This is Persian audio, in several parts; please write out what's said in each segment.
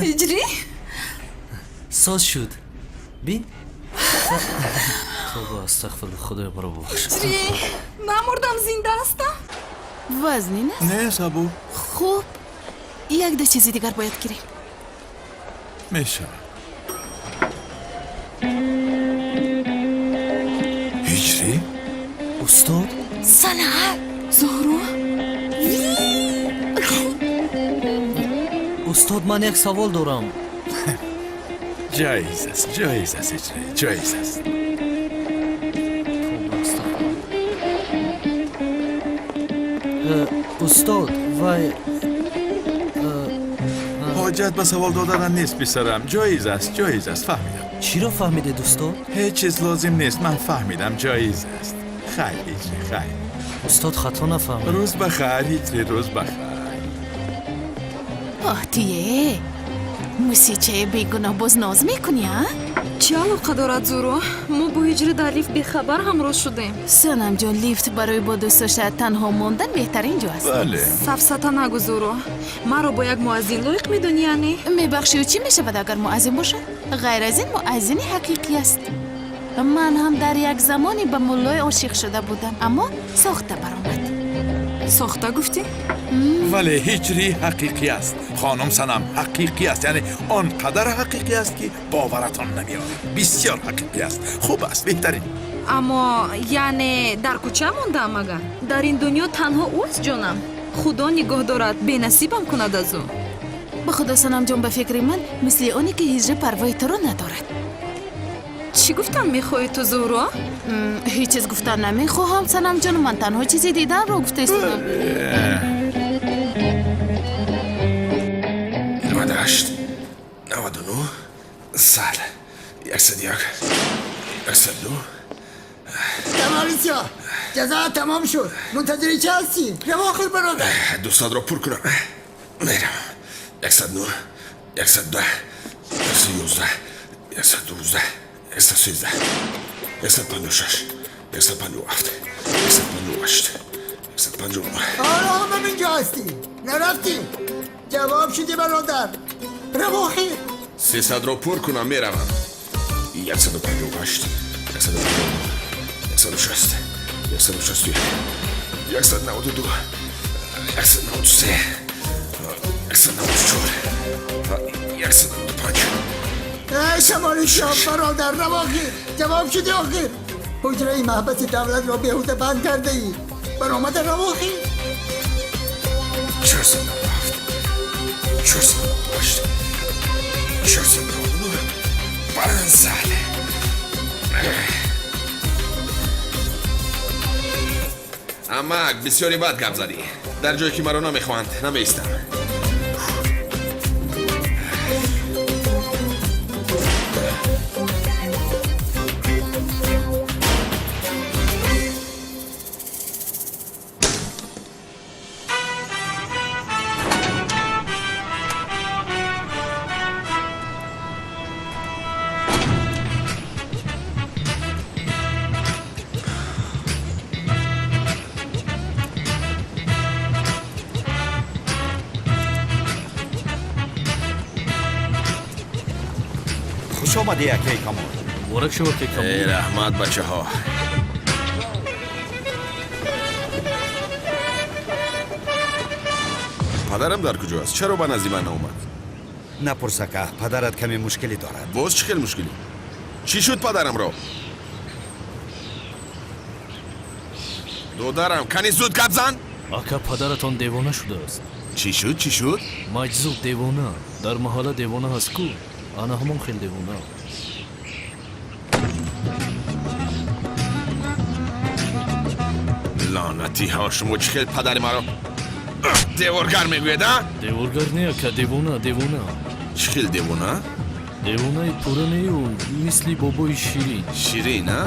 هجری؟ ساز شد بین توبه استغفر خدای برو بخش هجری نمردم زنده هستم. وزنی نه؟ نه سابو خوب یک ده چیزی دیگر باید گیریم. میشه هجری؟ استاد سلام زهرو؟ استاد من یک سوال دارم. جایز است هجری جایز است. استاد وای حاجت به سوال دادن نیست پسرم. جایز است فهمیدم. چی را فهمیده استاد؟ هیچ چیز لازم نیست. من فهمیدم جایز است. خیر هجری خیر. استاد خطا نفهمید. روز بخیر هجری روز بخیر. آتیه موسیچه بیگناه باز ناز میکنی ها؟ چه علاقه دارد زهرو؟ ما با هجری در لیفت بیخبر همراه شدیم. سنم جان لیفت برای با دوستاش تنها موندن بهترین جا است. بله سفسطه نگو زهرو. مرا با یک مؤذن لایق میدونی یعنی؟ میبخشی و چی میشود اگر مؤذن باشد؟ غیر از این مؤذن حقیقی است. من هم در یک زمانی به مولای عاشق شده بودم اما ساخته برآمد. ساخته گفتی؟ ولی هجری حقیقی است. خانم سنم حقیقی است. یعنی آنقدر حقیقی است که باورتان نمیاد. بسیار حقیقی است. خوب است بهترین. اما یعنی در کوچه موندم مگر؟ در این دنیا تنها اوست جانم. خدا نگاه دارد بنصیبم کند از او. به خدا سنم جان به فکر من مثل اونی که هجری پروای تو رو ندارد. چی گفتم میخوای تو زهرو؟ هیچ چیز گفتن نمیخواهم سنم جان. من تنها چیزی دیدم رو گفته استم. 98 99 100 101 102 تمامیسیا جزا تمام شد. منتظری چه هستی؟ رواخر برادر. دوستان رو پر کنم. میرم 109 110 111 112 113 156 157 158 159 حالا هم اینجا هستی. نرفتی. جواب شدی برادر. رواخر 300 رو پر کنم میرم 158 159 160 161 192 193 194 195 ای شمالی شام برادر. رواخر جواب شدی آخر. حجره محبت دولت را بهوده بند کرده ای. برآمد رواخر 497 498 499 500 اما بسیاری بد گپ زدی. در جایی که مرا نمیخواند نمیستم. خوش آمده یکی کامون. مبارک شو که کم ای رحمت بچه ها. پدرم در کجا است؟ چرا به نزد من اومد؟ نپرسه که پدرت کمی مشکلی دارد. باز چه خیلی مشکلی؟ چی شد پدرم را؟ دودرم کنی زود گپ زن. آکا پدرتان دیوانه شده است. چی شد؟ مجذوب دیوانه. در محاله دیوانه هست کو. آنها همون خیلی دیوانه. لعنتی ها شما چه خیلی پدر مرا دیوارگر میگوید ها؟ دیوارگر نیا که دیوانه. چه خیلی دیوانه؟ دیوانه پورنه و مثل بابای شیرین ها؟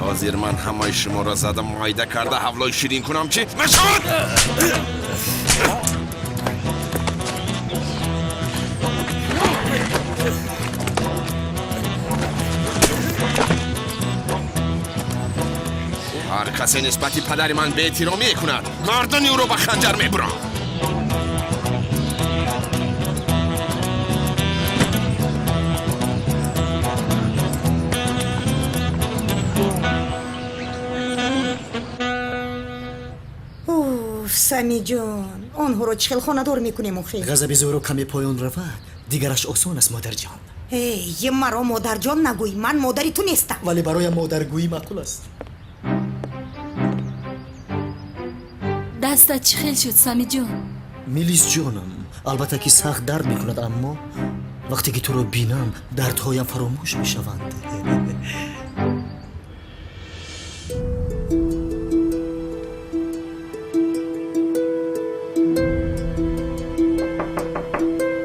حاضر من همه شما را زدم مایده کرده حولای شیرین کنم چی؟ مشهود! هر کسی نسبتی پدر من به احترامی کند مردانی او را به خنجر میبرم. سمی جان آنها رو چخل خانه‌دار میکنیم آخه غضب زورو کمی پایان رفت دیگرش آسان است مادر جان. یه مرا مادر جان نگوی من مادری تو نیستم ولی برای مادرگویی معقول است. دستت چی خیل شد سمی جون؟ میلیس جانم البته که سخت درد میکند اما وقتی که تو رو بینم دردهایم فراموش میشوند.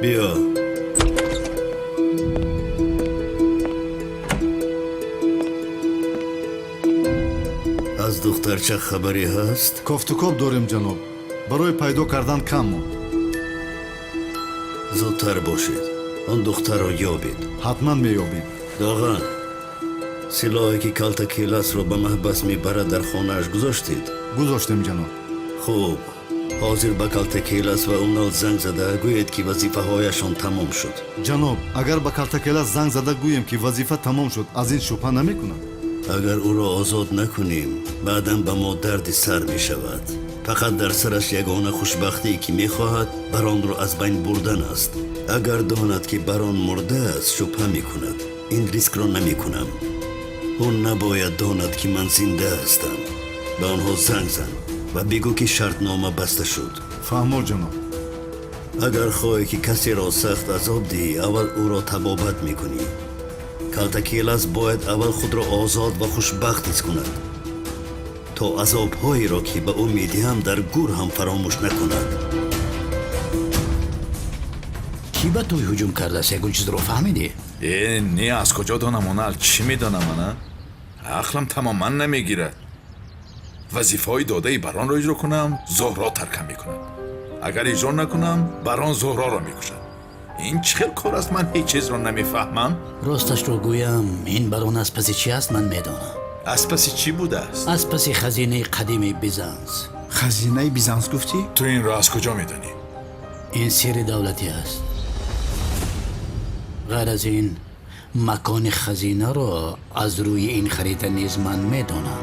بیا از دختر چه خبری هست؟ کوفتوکوب داریم جناب. برای پیدا کردن کم موند. زودتر باشید. آن دختر را یابید. حتما میابید. داغان سلاحی که کالتاکیلاس رو به محبس میبرد در خانهش گذاشتید؟ گذاشتیم جناب. خوب حاضر به کالتاکیلاس و اونال زنگ زده گویید که وظیفه هایشان تمام شد. جناب اگر به کالتاکیلاس زنگ زده گوییم که وظیفه تمام شد از این شبهه نمیکنند. اگر او را آزاد نکنیم بعداً به ما درد سر می شود. فقط در سرش یگانه خوشبختی که می خواهد بران را از بین بردن است. اگر داند که بران مرده است شبهه می کند. این ریسک را نمی کنم. اون نباید داند که من زنده هستم. به آنها زنگ زن و بگو که شرطنامه بسته شد. فهمو جناب. اگر خواهی که کسی را سخت عذاب دهی اول او را تبابت می کنی. کالتاکیلاس باید اول خود را آزاد و خوشبخت کند تا عذاب‌هایی را که به او میدهم در گور هم فراموش نکند. کی به توی هجوم کرده است؟ یکون چیز رو فهمیدی؟ نه از کجا دانم اونال چی میدانم انا؟ عقلم تماما نمیگیرد. وظیفه های داده بران را اجرا کنم زهرا ترکم میکنم. اگر اجرا نکنم بران زهرا را میکشد. این چه کار است من هیچ چیز را نمیفهمم. راستش رو گویم این بران از پس چی است من میدانم. از پس چی بوده است؟ از پس خزینه قدیم بیزانس. خزینه بیزانس گفتی؟ تو این را از کجا میدانی؟ این سیر دولتی است. غیر از این مکان خزینه را از روی این خریطه نیز من میدانم.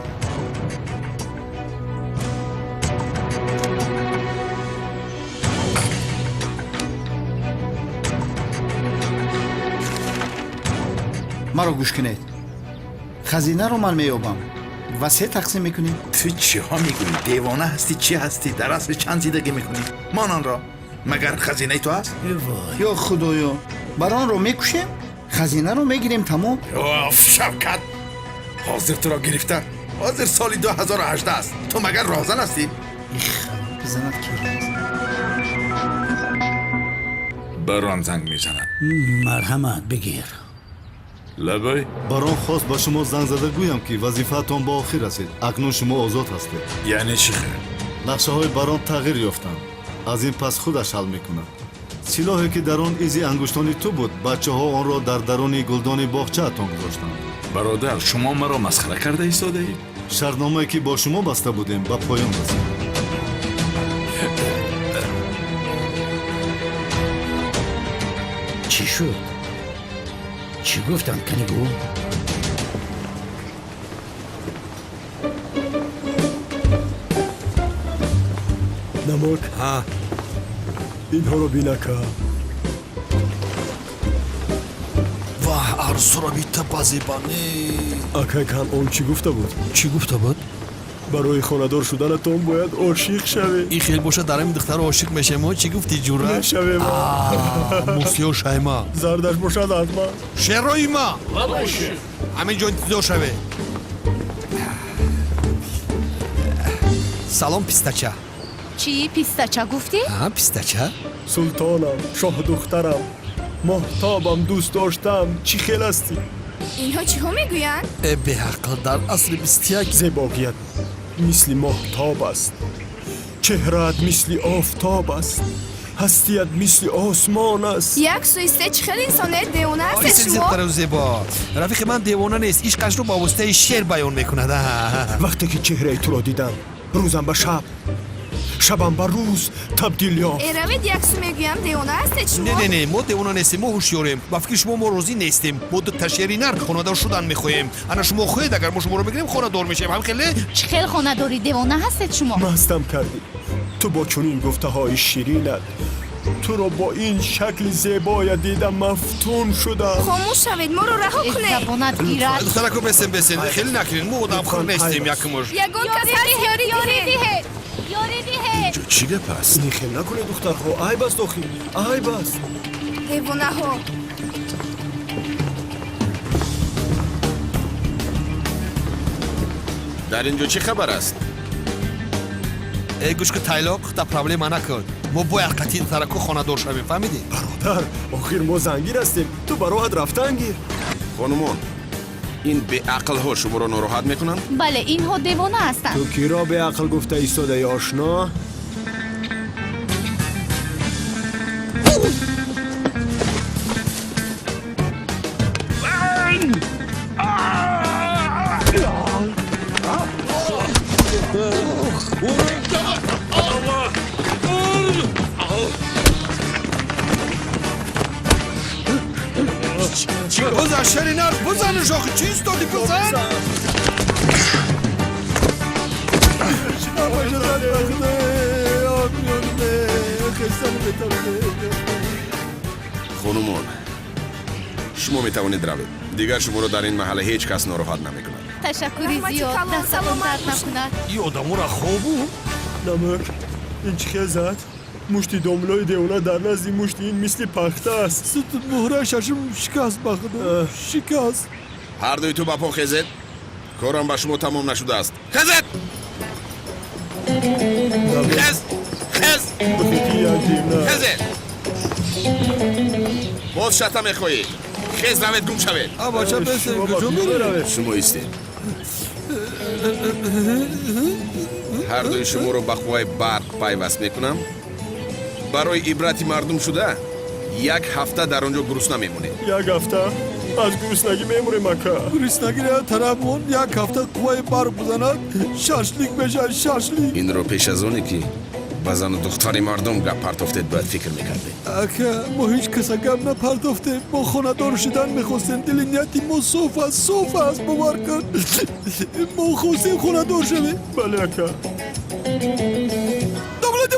مرا گوش کنید. خزینه رو من میابم و 3 تقسیم میکنیم. تو چی ها میگویی؟ دیوانه هستی؟ چی هستی؟ در اصل چند زندگی میکنی؟ مانان را مگر خزینه تو هست؟ یا خدایا بران رو میکشیم خزینه رو میگیریم تمام. اوف شوکت حاضر تو را گرفتن. حاضر سالی 2018 است. تو مگر راهزن هستی؟ بزند کی بران زنگ میزنن. مرحمت بگیر. لبای بران خواست به شما زنگ زده گویم که وظیفه‌تان به آخر رسید. اکنون شما آزاد هستید. یعنی چی خیر؟ نقشه های بران تغییر یافتند. از این پس خودش حل میکند. سلاحی که در آن ایزی انگشتانی تو بود بچه ها آن را در درون گلدان باغچه اتان گذاشتند. برادر شما مرا مسخره کرده ایستاده اید؟ شرطنامه‌ای که با شما بسته بودیم به پایان رسید. چی شد؟ چی گفتن کنیگو؟ نمک اینها رو بینکه واه ارزو را بیتا بازیبانی. اکای کن اون چی گفته بود؟ چی گفته بود؟ برای خاندار شدنتون باید عاشق شوی. این خیلی باشه در این دختر عاشق میشه. ما چی گفتی جوره؟ نشوی ما موسیو شایما زردش باشد حتما. شروعی ما همین جا انتظار شوه. سلام پیستچه. چی پیستچه گفتی؟ ها پیستچه؟ سلطانم شاه دخترم محتابم دوست داشتم چی خیل هستی؟ اینها چی ها میگوین؟ به حق در اصل 21 زیباقیت مثل محتاب است. چهرت مثل آفتاب است. هستیت مثل آسمان است. یک سویسته چی خیلی انسانه دیوانه هست شما؟ شما؟ زیبا رفیق من دیوانه نیست. عشقش رو با واسطه شعر بیان میکنه. وقتی که چهره تو را دیدم روزم به شب شبم به روز تبدیل یافت. ایروید یک سو میگویم دیوانه هست شما؟ نه ما دیوانه نیستیم. ما هوشیاریم. با فکر شما ما روزی نیستیم. ما دو تشیری نرد خانه‌دار شدن میخوایم. انا شما خواهید اگر ما شما رو بگیریم خانه‌دار میشیم. هم خیلی چی خیلی خانه داری دیوانه هستید شما؟ مستم کردی تو با چنین گفته های شیرینت تو رو با این شکل زیبای دیدم مفتون شدم. خاموش شوید، ما رو رها کنید. زبانت گیرد. دخترک رو بسن خیلی نکنین، ما آدم خور نیستیم یکمش. یگون کس هست یاری دیه. اینجا چی گپ است؟ این خیلی نکنه دختر ها. ای بس داخل، ای بس. دیوانه ها. در اینجا چی خبر است؟ ای گوش که تایلاق تا پرابلم نکن. ما باید قطعی دخترکو خانه دار شویم، فهمیدی؟ برادر آخر ما زنگیر هستیم، تو براحت رفتن گیر. خانومان این به عقل ها شما رو ناراحت میکنن؟ بله اینها دیوانه هستند. تو کی را به عقل گفته ایستاده ای آشنا؟ بزن شرینار، بزن شاخی چیست دادی بزن؟ خانومان شما میتوانید روید. دیگر شما رو در این محله هیچ کس ناراحت نمیکند. تشکری زیاد، دستتون درد نکند. این آدمو را خوابو؟ نمک این چی خیزد؟ مشتی داملای دیوانه در نزدی مشتی این مثل پخته است. ست مهره ششم شکست بخدا شکست. هر دوی تو بپا خیزید. کارم به شما تمام نشده است. خیزید! خیز! خیزید! باز شتا میخوایی. خیز روید گم شوید. بچه بسن کجا میره؟ شما ایستید. هر دوی شما رو به قوای برق پیوست میکنم. برای عبرتی مردم شده 1 هفته در آنجا گرسنه میمونید. 1 هفته؟ از گرسنگی میمونیم اکا. گرسنگی را طرفمون 1 هفته قوای برق بزند شاشلیک بشه شاشلیک. این رو پیش از اونی که به زن و دختری مردم گپ پرتافتید باید فکر میکردید. اکا ما هیچ کس گپ نپرتافتیم. ما خانه دار شدن میخواستیم. دل نیتی ما صوف است باور کن. ما خواستیم خانه دار شویم. بله اکا. دمونه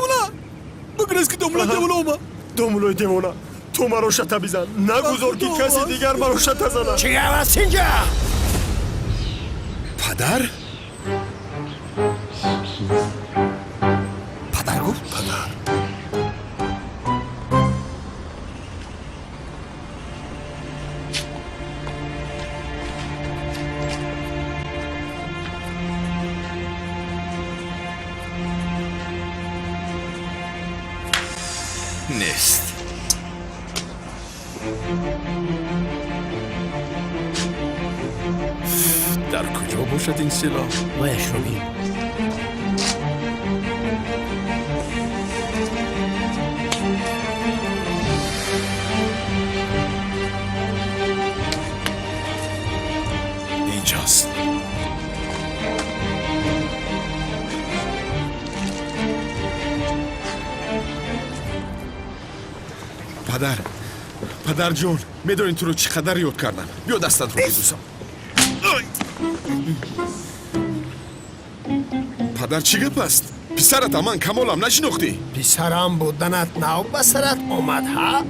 بگرز که دمولای دیوانه اومد. دمولای دیوانه تو مرا شته بزن. نگذار که کسی دیگر مرا شته زنه. چی هست اینجا؟ پدر؟ پدر گفت؟ پدر نیست. در کجا باشد این سلاح؟ وایش رو بیم. اینجاست. پدر جون میدونین تو رو چقدر یاد کردم. بیا دستت رو ببوسم. پدر چی گپ است؟ پسرت من کمالم نشناختی؟ پسرم بودنت نو به سرت آمد ها؟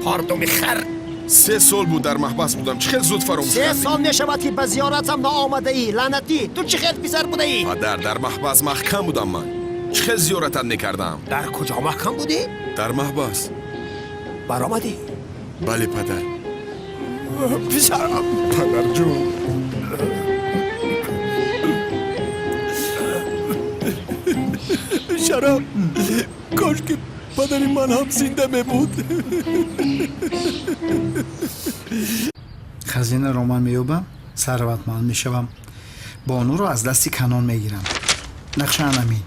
پاردوم خر. 3 سال بود در محبس بودم. چه خیلی زود فراموش 3 کردی؟ سال نشود که به زیارتم نآمده ای لعنتی. تو چه خیلی پسر بوده ای؟ پدر در محبس محکم بودم من. چه خیلی زیارتت نکردم. در کجا محکم بودی؟ در محبس. برآمدی؟ بله پدر. پسرم. پدر جون شرم کاش که پدر من هم زنده می بود. خزینه رو من میوبم، ثروتمند میشوم، بانو رو از دستی کنان میگیرم. نقشه امین.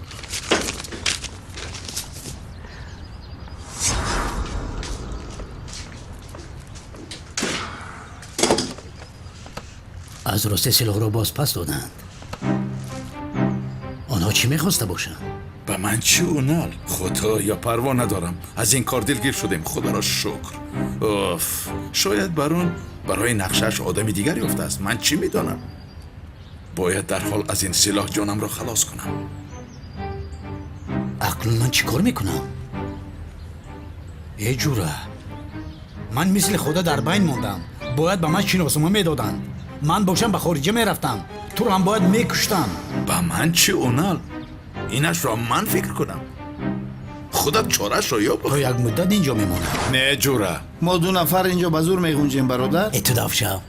از راسته سلاح رو باز پس دادند. آنها چی میخواسته باشن؟ به من چی اونال؟ خدا یا پروا ندارم. از این کار دلگیر شدیم. خدا را شکر. اوف. شاید برای نقشش آدم دیگری افته است. من چی میدانم؟ باید در حال از این سلاح جانم را خلاص کنم. الان من چی کار میکنم؟ یه جوره من مثل خدا در بین موندم. باید به من شناسنامه میدادن. من باشم به خارجه میرفتم. تو رو هم باید میکشتم. با من چی اونال؟ اینش را من فکر کنم. خودت چارش را یا تو یک مدت اینجا میمونم. نه جوره ما 2 نفر اینجا به زور میگونجیم برادر. اتداف شو.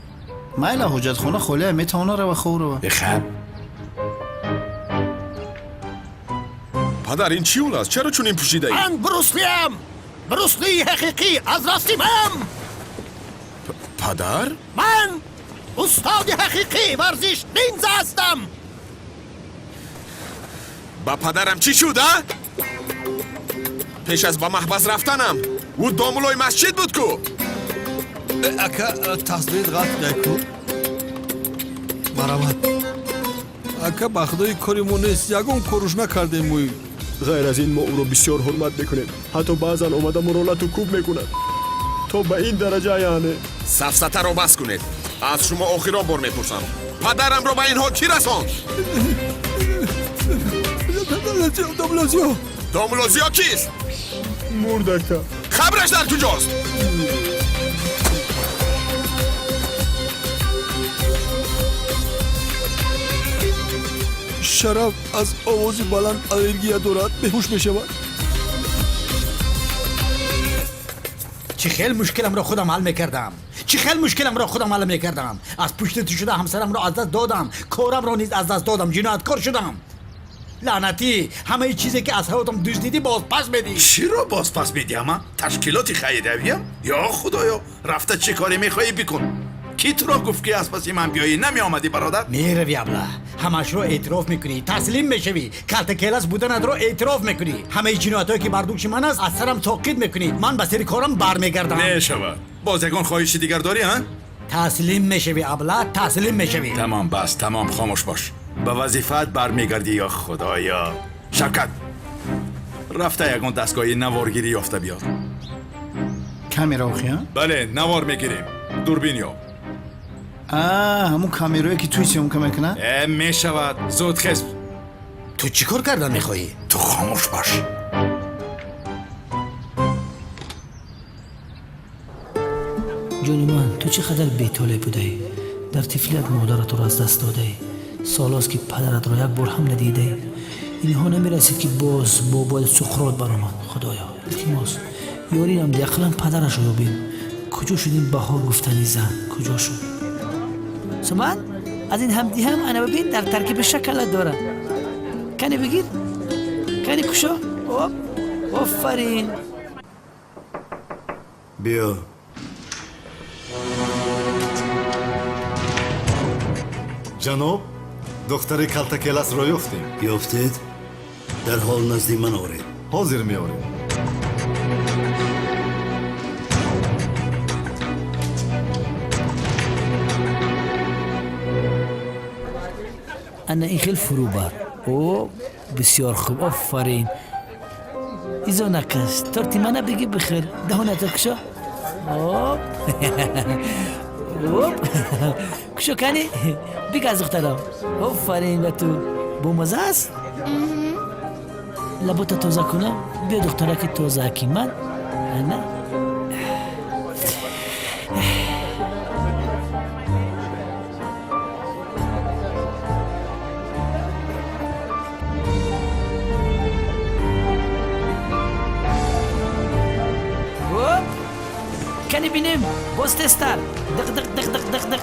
مایلا حجت خونه خالیه میتونه رو خور رو. بخیر. پدر این چی اول است؟ چرا چون این پوشیده ای؟ من بروسلیم. بروسلی حقیقی از راستی من. پدر؟ من استاد حقیقی ورزش نینجا هستم. با پدرم چی شد ها؟ پیش از با محبس رفتنم او دامولای مسجد بود کو. ака тасбит ғаф дайку маравад ака ба худои кори мо нест ягон коруш накардем мӯ غیر از این ما او رو بسیار حرمت میکنیم. حتی بعضا اومده مرولت و کوب میکنند. تو به این درجه یعنی سفسطه رو بس کنید. از شما آخران بار میپرسم پدرم رو به این حال کی رساند؟ دامولازیا کیست؟ مردکه. خبرش در کجاست؟ شرف از آواز بلند الرژی دارد، بهوش میشود. چی خیلی مشکلم را خودم حل میکردم. از پشت تو شده همسرم را از دست دادم. کارم را نیز از دست دادم. جنایتکار شدم. لعنتی همه چیزی که از حیاتم دزدیدی باز پس بدی. چی را باز پس بدی؟ اما تشکیلات خیریه؟ یا خدایا رفته چه کاری میخوایی بکن. کی تو را گفت که از پسی من بیایی؟ نمی آمدی برادر؟ میروی ابله. همش رو اعتراف میکنی. تسلیم میشوی. کلت کلاس بودنت رو اعتراف میکنی. همه جنایتایی که بر دوش من است از سرم ساقط میکنی. من به سر کارم برمیگردم. نشود. باز یگان خواهش دیگر داری ها؟ تسلیم میشوی ابله. تسلیم میشوی. تمام بس تمام خاموش باش. به وظیفت برمیگردی یا خدایا. شکت رفته یگان دستگاه نوارگیری یافته بیار. کامیرا اوخیان؟ بله نوار میگیریم. دوربین یا همون کامیرایی که توی سیوم که میکنه؟ میشود. زود خسب. تو چی کار کردن میخوایی؟ تو خاموش باش. جونی من تو چقدر بی‌طالع بودی. در طفلیت مادرت رو از دست دادی. سالاست که پدرت رو یک بار هم ندیدی. اینها نمیرسید که باز بابا سقراط برآمد. خدایا التماس یاریم دقیقاً پدرش رو ببین. کجا شد این بهار گفتنی زن؟ کجا شد؟ سومن از این همدی هم انا ببین در ترکیب شکل داره. کنی بگیر. کنی کشا. آفرین. بیا. جناب دختر کلتکلس را یافتیم. یافتید؟ در حال نزدی من آورید. حاضر میاریم. انا این خیلی فرو بر. بسیار خوب. آفرین. ایزا نکش. ترتی منه بگی بخیر. دهانت کشا. کشو کنی؟ بگه از دخترم. آفرین به تو. بومزه است؟ لبوتا توزه کنم؟ بیا دختره که توزه کی من؟ نه؟ کنی بینیم باز تستر. دق دق دق دق دق دق.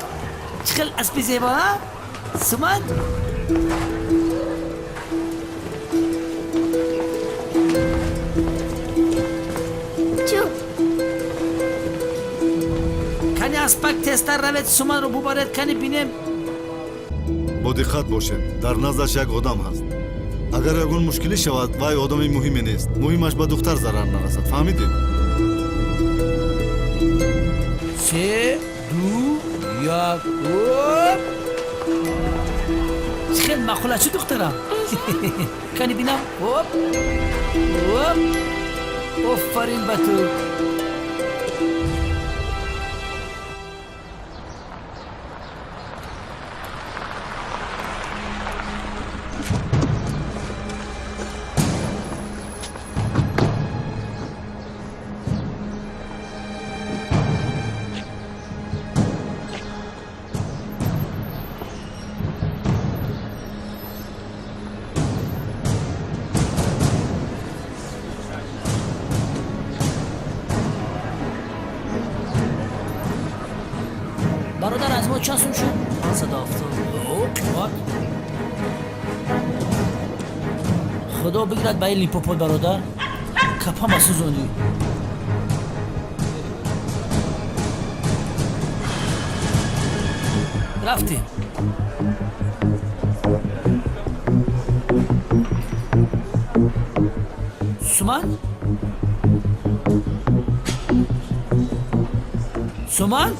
چخل اسبی زیبا ها؟ سومن؟ چو؟ کنی اسپک تستر روید سومن رو ببارد. کنی بینیم. با دقت باشید. در نزدش یک آدم هست. اگر یگان مشکلی شود وای آدمی مهمی نیست. مهمش به دختر ضرر نرسد. فهمیدید؟ 3 2 1 خیلی مخوله چه دخترم. کنی بینم. آفرین به تو. چند سوم شد؟ 570. اوه خدا بگیرد به این لیپوپول برادر کپم سوزوندی. رفتیم. سومن؟ سومن؟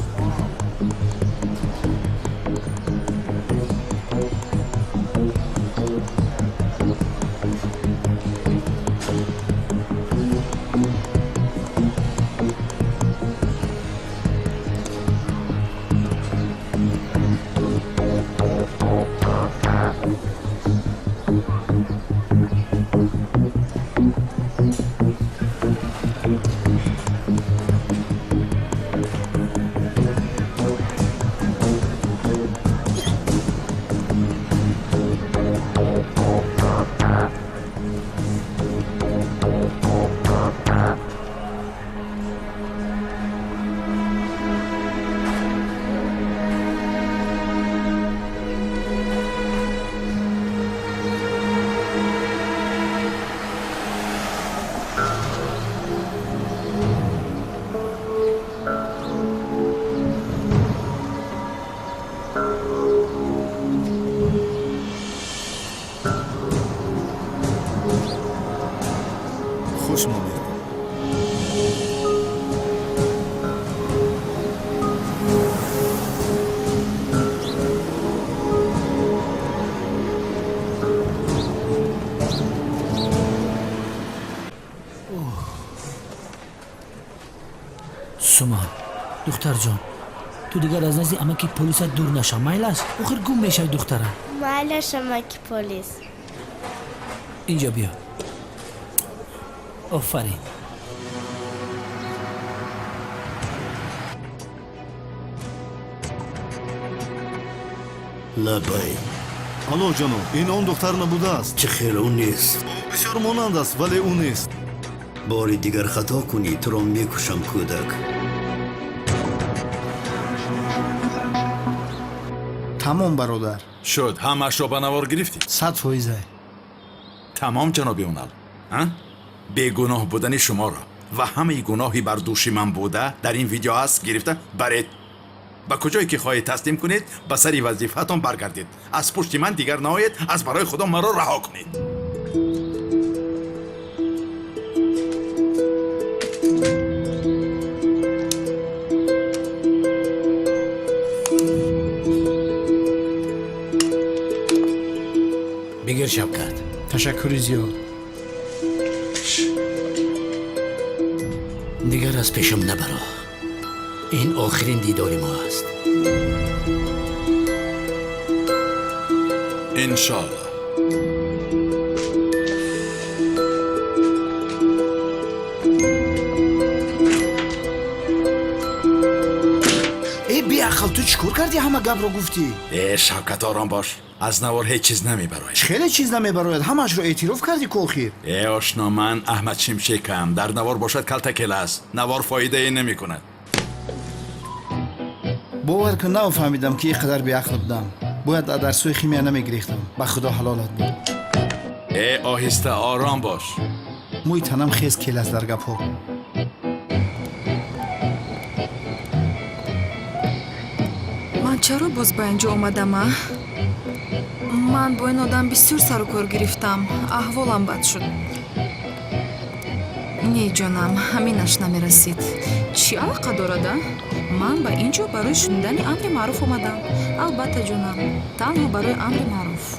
خوش آمدید. سومن دختر جان تو دیگر از نزدی امکی پلیس دور نشو مایل است آخر گم میشه دخترم. مایلش امکی پلیس. اینجا بیا. آفرین. لبای الو جانو این اون دختر نبوده است. چه خیر اون نیست. بسیار مانند است ولی اون نیست. باری دیگر خطا کنی تو را میکشم کودک. تمام برادر. شد همش را به نوار گرفتید؟ 100%. تمام جناب اونال. بیگناه بودن شما را و همه گناهی بر دوش من بوده در این ویدیو هست گرفته برید. به کجایی که خواهید تسلیم کنید به سری وظیفتان برگردید. از پشت من دیگر نآیید. از برای خدا مرا رها کنید. بگیر شبکت. تشکر زیاد. دیگر از پیشم نبرا. این آخرین دیدار ما است. انشالله. ای بی عقل تو چیکار کردی همه گپ رو گفتی؟ شبکت آرام باش. از نوار هیچ چیز نمیبراید. خیلی چیز نمیبراید. همش رو اعتراف کردی کوخیر. آشنا من احمد شمشیکم. در نوار باشد کلتکل است. نوار فایده ای نمی کند. باور کن نفهمیدم که اینقدر بی عقل بودم. باید در سوی خیمیا نمیگریختم. به خدا حلالت بود. آهسته آرام باش. موی تنم خیز کل از در گپ ها. من چرا باز با اینجا اومدم؟ من با این آدم بسیار سر و کار گرفتم. احوالم بد شد. نه جانم همینش نمیرسید. چی علاقه دارد؟ من با اینجا برای شنیدن امر معروف اومدم. البته جانم تنها برای امر معروف.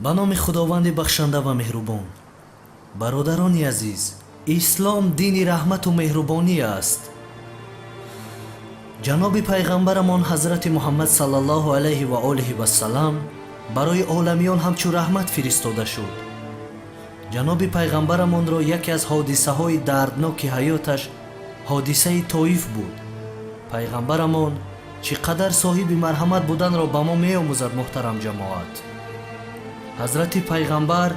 به نام خداوند بخشنده و مهربان. برادران عزیز، اسلام دین رحمت و مهربانی است. جناب پیغمبرمان حضرت محمد صلی الله علیه و آله و سلام برای عالمیان همچون رحمت فرستاده شد. جناب پیغمبرمان را یکی از حادثه های دردناک حیاتش حادثه طائف بود. پیغمبرمان چقدر صاحب مرحمت بودن را به ما می آموزد. محترم جماعت، حضرت پیغمبر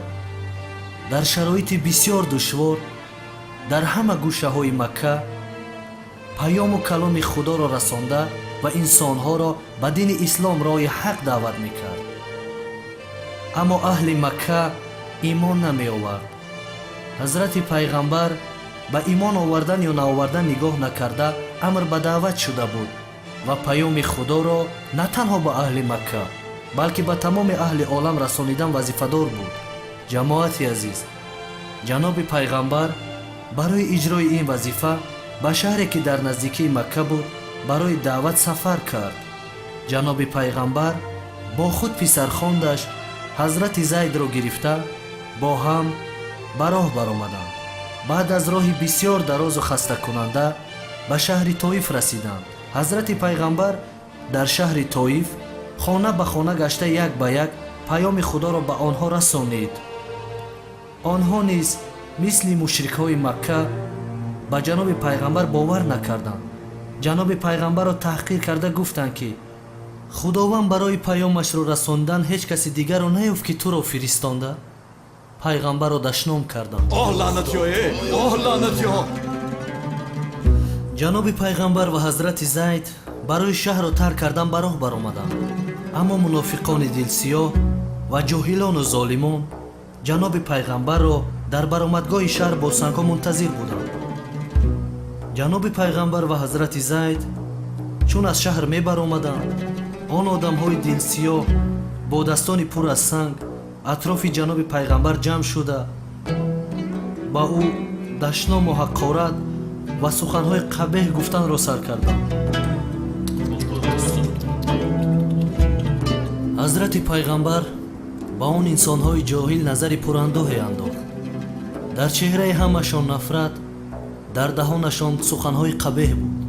در شرایط بسیار دشوار در همه گوشه های مکه پیام و کلام خدا را رسانده و انسانها را به دین اسلام راه حق دعوت میکرد. اما اهل مکه ایمان نمی آورد. حضرت پیغمبر به ایمان آوردن یا نآوردن نگاه نکرده امر به دعوت شده بود و پیام خدا را نه تنها به اهل مکه بلکه به تمام اهل عالم رسانیدن وظیفه‌دار بود. جماعت عزیز، جناب پیغمبر برای اجرای این وظیفه به شهری که در نزدیکی مکه بود برای دعوت سفر کرد. جناب پیغمبر با خود پسرخواندش حضرت زید را گرفته با هم به راه برآمدند. بعد از راهی بسیار دراز و خسته کننده به شهر طایف رسیدند. حضرت پیغمبر در شهر طایف خانه به خانه گشته یک به یک پیام خدا را به آنها رسانید. آنها نیز مثل مشرک‌های مکه به جناب پیغمبر باور نکردند. جناب پیغمبر را تحقیر کرده گفتند که خداوند برای پیامش را رساندن هیچ کسی دیگر را نیافت که تو را فرستانده. پیغمبر را دشنام کردند. لعنتی‌ها. جناب پیغمبر و حضرت زید برای شهر را ترک کردن به راه برآمدند. اما منافقان دلسیاه و جاهلان و ظالمان جناب پیغمبر را در برآمدگاه شهر با سنگ‌ها منتظر بودند. جناب پیغمبر و حضرت زید چون از شهر می برآمدند، آن آدم‌های دلسیاه با دستان پر از سنگ اطراف جناب پیغمبر جمع شده با او دشنام و حقارت و سخن‌های قبیح گفتن را سر کردند. حضرت پیغمبر با آن انسان‌های جاهل نظری پراندوهی انداخت. در چهره همشان نفرت، در دهانشان سخن‌های قبیح بود.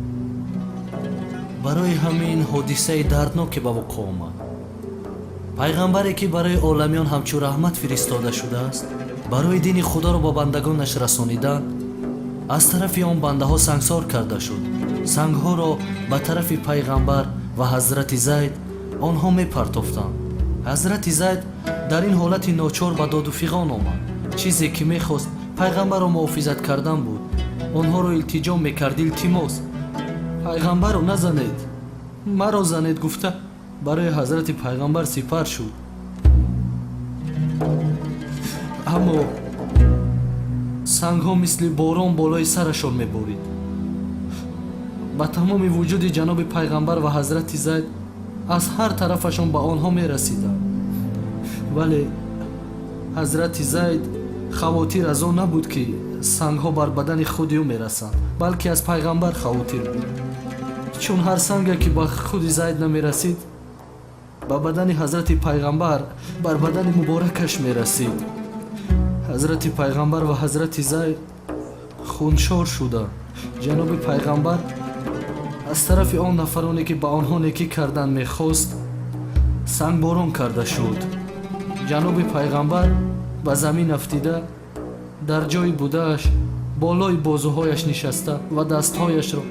برای همین حادثه دردناک به وقوع آمد. پیغمبری که برای عالمیان همچون رحمت فرستاده شده است، برای دین خدا را با بندگانش رسانیدن، از طرف آن بنده ها سنگسار کرده شد. سنگ ها را به طرف پیغمبر و حضرت زید آنها می پرتافتند. حضرت زید در این حالت ناچار به داد و فغان آمد. چیزی که می خواست پیغمبر را محافظت کردن بود. آنها را التجا می کرد. التماس پیغمبر را نزنید، مرا زنید گفته برای حضرت پیغمبر سپر شد. اما سنگ ها مثل باران بالای سرشان می بارید. با تمام وجود جناب پیغمبر و حضرت زید از هر طرفشان به آنها می رسیدند. ولی حضرت زید خواطر از آن نبود که سنگ ها بر بدن خودی او می رسند، بلکه از پیغمبر خواطر بود. چون هر سنگی که به خود زید نمی رسید به بدن حضرت پیغمبر بر بدن مبارکش می رسید. حضرت پیغمبر و حضرت زید خونشار شدند. جناب پیغمبر از طرف آن نفرانی که به آنها نیکی کردن می خواست سنگ باران کرده شد. جناب پیغمبر به زمین افتیده در جای بودهش بالای بازوهایش نشسته و دستهایش را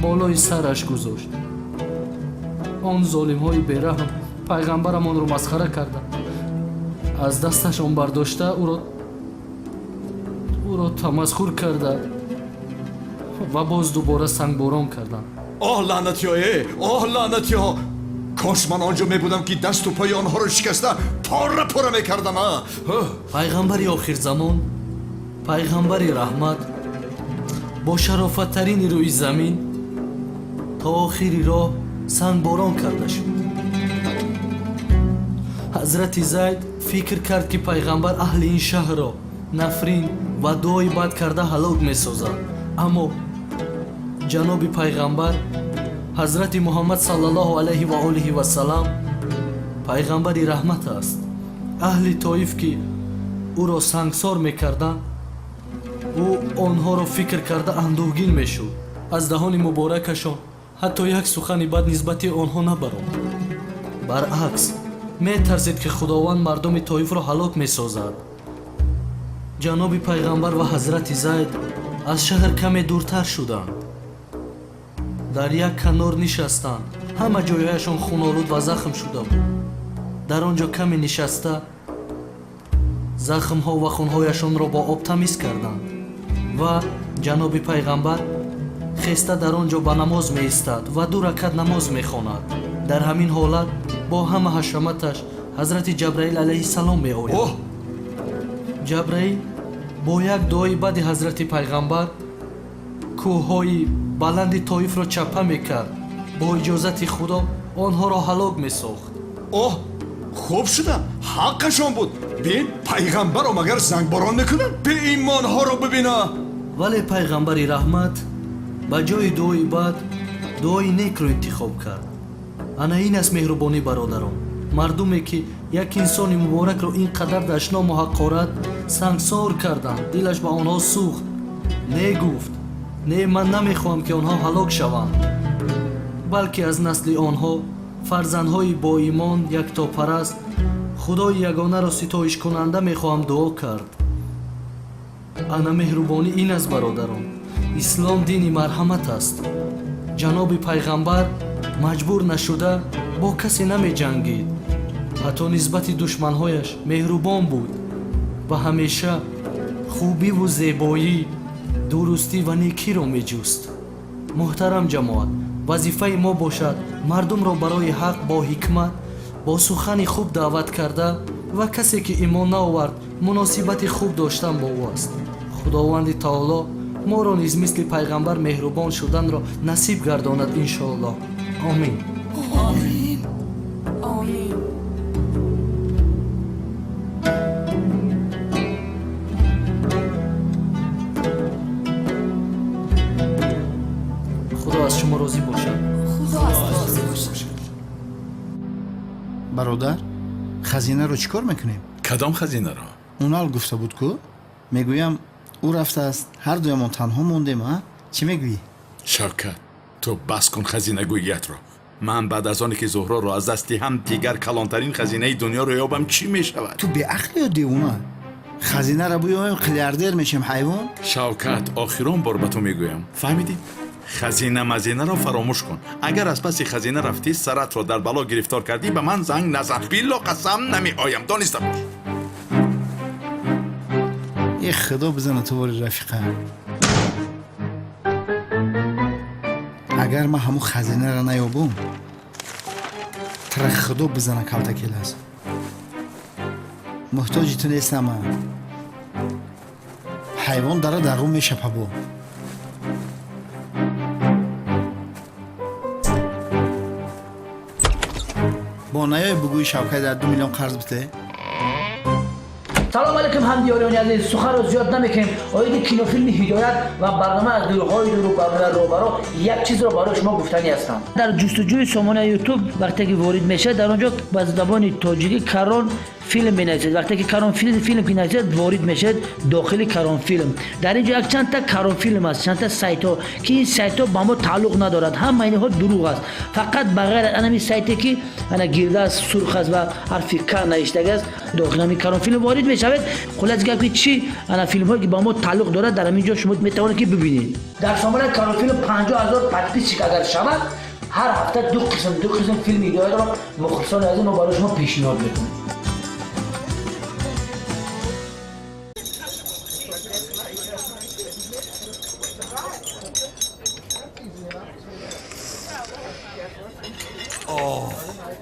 بالای سرش گذاشت. آن ظالم‌های بیرحم پیغمبرمان را مسخره کردند. از دستشان برداشته او را تمسخر کرده و باز دوباره سنگ باران کردند. لعنتی‌ها. کاش من آنجا می بودم که دست و پای آنها را شکسته پاره می کردم. پیغمبر آخر زمان، پیغمبر رحمت با شرافت ترین روی زمین تا آخری راه سنگ باران کرده شد. حضرت زید فکر کرد که پیغمبر اهل این شهر را نفرین و دعای بد کرده هلاک می سازد. اما جناب پیغمبر حضرت محمد صلی الله علیه و آله و سلام پیغمبر رحمت است. اهل طایف که او را سنگسار میکردند او آنها را فکر کرده اندوهگین میشد. از دهان مبارکشان حتی یک سخنی بد نسبت آنها نبرآمد. برعکس میترسید که خداوند مردم طایف را هلاک میسازد. جناب پیغمبر و حضرت زید از شهر کمی دورتر شدند. در یک کنار نشستند. همه جایشان خونالود و زخم شده بود. در آنجا کمی نشسته زخم ها و خونهایشان را با آب تمیز کردند و جناب پیغمبر خسته در آنجا به نماز می ایستد و 2 رکعت نماز می خواند. در همین حالت با همه حشمتش حضرت جبرائیل علیه السلام می آید. جبرائیل با یک دعای بعد حضرت پیغمبر کوههای بلند طایف را چپه می کرد. با اجازت خدا آنها را هلاک می ساخت. اوه خوب شده حقشان بود. بین پیغمبر رو مگر زنگباران میکنن؟ به ایمانها رو ببینه. ولی پیغمبر رحمت با جای دعای بعد دعای نیک رو انتخاب کرد. انا این است مهربانی برادران. مردمی که یک انسان مبارک رو اینقدر دشنام و حقارت سنگسار کردند، دلش به آنها سوخت. نه گفت نه، من نمیخوام که آنها هلاک شوند، بلکه از نسل آنها فرزندهای با ایمان یکتاپرست خدای یگانه را ستایش کننده میخواهم دعا کرد. انا مهربانی این است برادران. اسلام دینی مرحمت است. جناب پیغمبر مجبور نشده با کسی نمی جنگید. حتی نسبت دشمنهایش مهربان بود و همیشه خوبی و زیبایی، درستی و نیکی را می جست. محترم جماعت، وظیفه ما باشد مردم را برای حق با حکمت با سخن خوب دعوت کرده و کسی که ایمان نآورد مناسبت خوب داشتن با او است. خداوند تعالی ما را نیز مثل پیغمبر مهربان شدن را نصیب گرداند انشاءالله. آمین. آمین. آمین. خدا از شما راضی باشد. خدا از تو راضی باشد. برادر خزینه رو چیکار میکنیم؟ کدام خزینه را؟ اونال گفته بود که میگویم او رفته است، هر دویمان تنها موندیم. ها چی میگویی؟ شوکت تو بس کن خزینه گوییت را. من بعد از آنی که زهرا را از دستی هم دیگر کلانترین خزینه دنیا رو یابم چی میشود؟ تو به عقل یا دیوانه؟ خزینه را بیایم قلیاردر میشیم حیوان؟ شوکت آخرون بار به تو میگویم، فهمیدی؟ خزینه مزینه را فراموش کن. اگر از پس خزینه رفتی سرت را در بلا گرفتار کردی به من زنگ نزن. بیلا قسم نمی آیم. دانسته باش. یه خدا بزنه تو باری رفیقه. اگر ما همون خزینه را نیابم تر خدا بزنه کلتکیل است. محتاجی تو نیستم. من حیوان داره در رو میشه پبو. با نیای بگوی شوکت در 2 میلیون قرض بده. سلام علیکم همدیاران عزیز. سخن رو زیاد نمیکنیم. آید کینوفیلم هدایت و برنامه از دورهای دور و روبرو یک چیز رو برای شما گفتنی هستم. در جستجوی سامانه یوتیوب وقتی که وارد میشه در اونجا با زبان تاجیکی کرون فیلم بینید. وقتی که کرون فیلم بینید وارد میشه داخل کرون فیلم. در اینجا یک چند تا کرون فیلم است، چند تا سایت ها که این سایت ها با ما تعلق ندارد. همه اینها دروغ است. فقط بغیر انمی سایتی که انا گرده است، سرخ است و حرف ک نوشته است داخل همین کرون فیلم وارد میشود. خلاص گفت چی انا فیلم هایی که با ما تعلق دارد در همینجا شما میتوانید که ببینید. در سامانه کرون فیلم 50000 تدبیق اگر شود هر هفته دو قسم فیلم هدایت را مخلصانه از ما برای شما پیشنهاد میکنیم.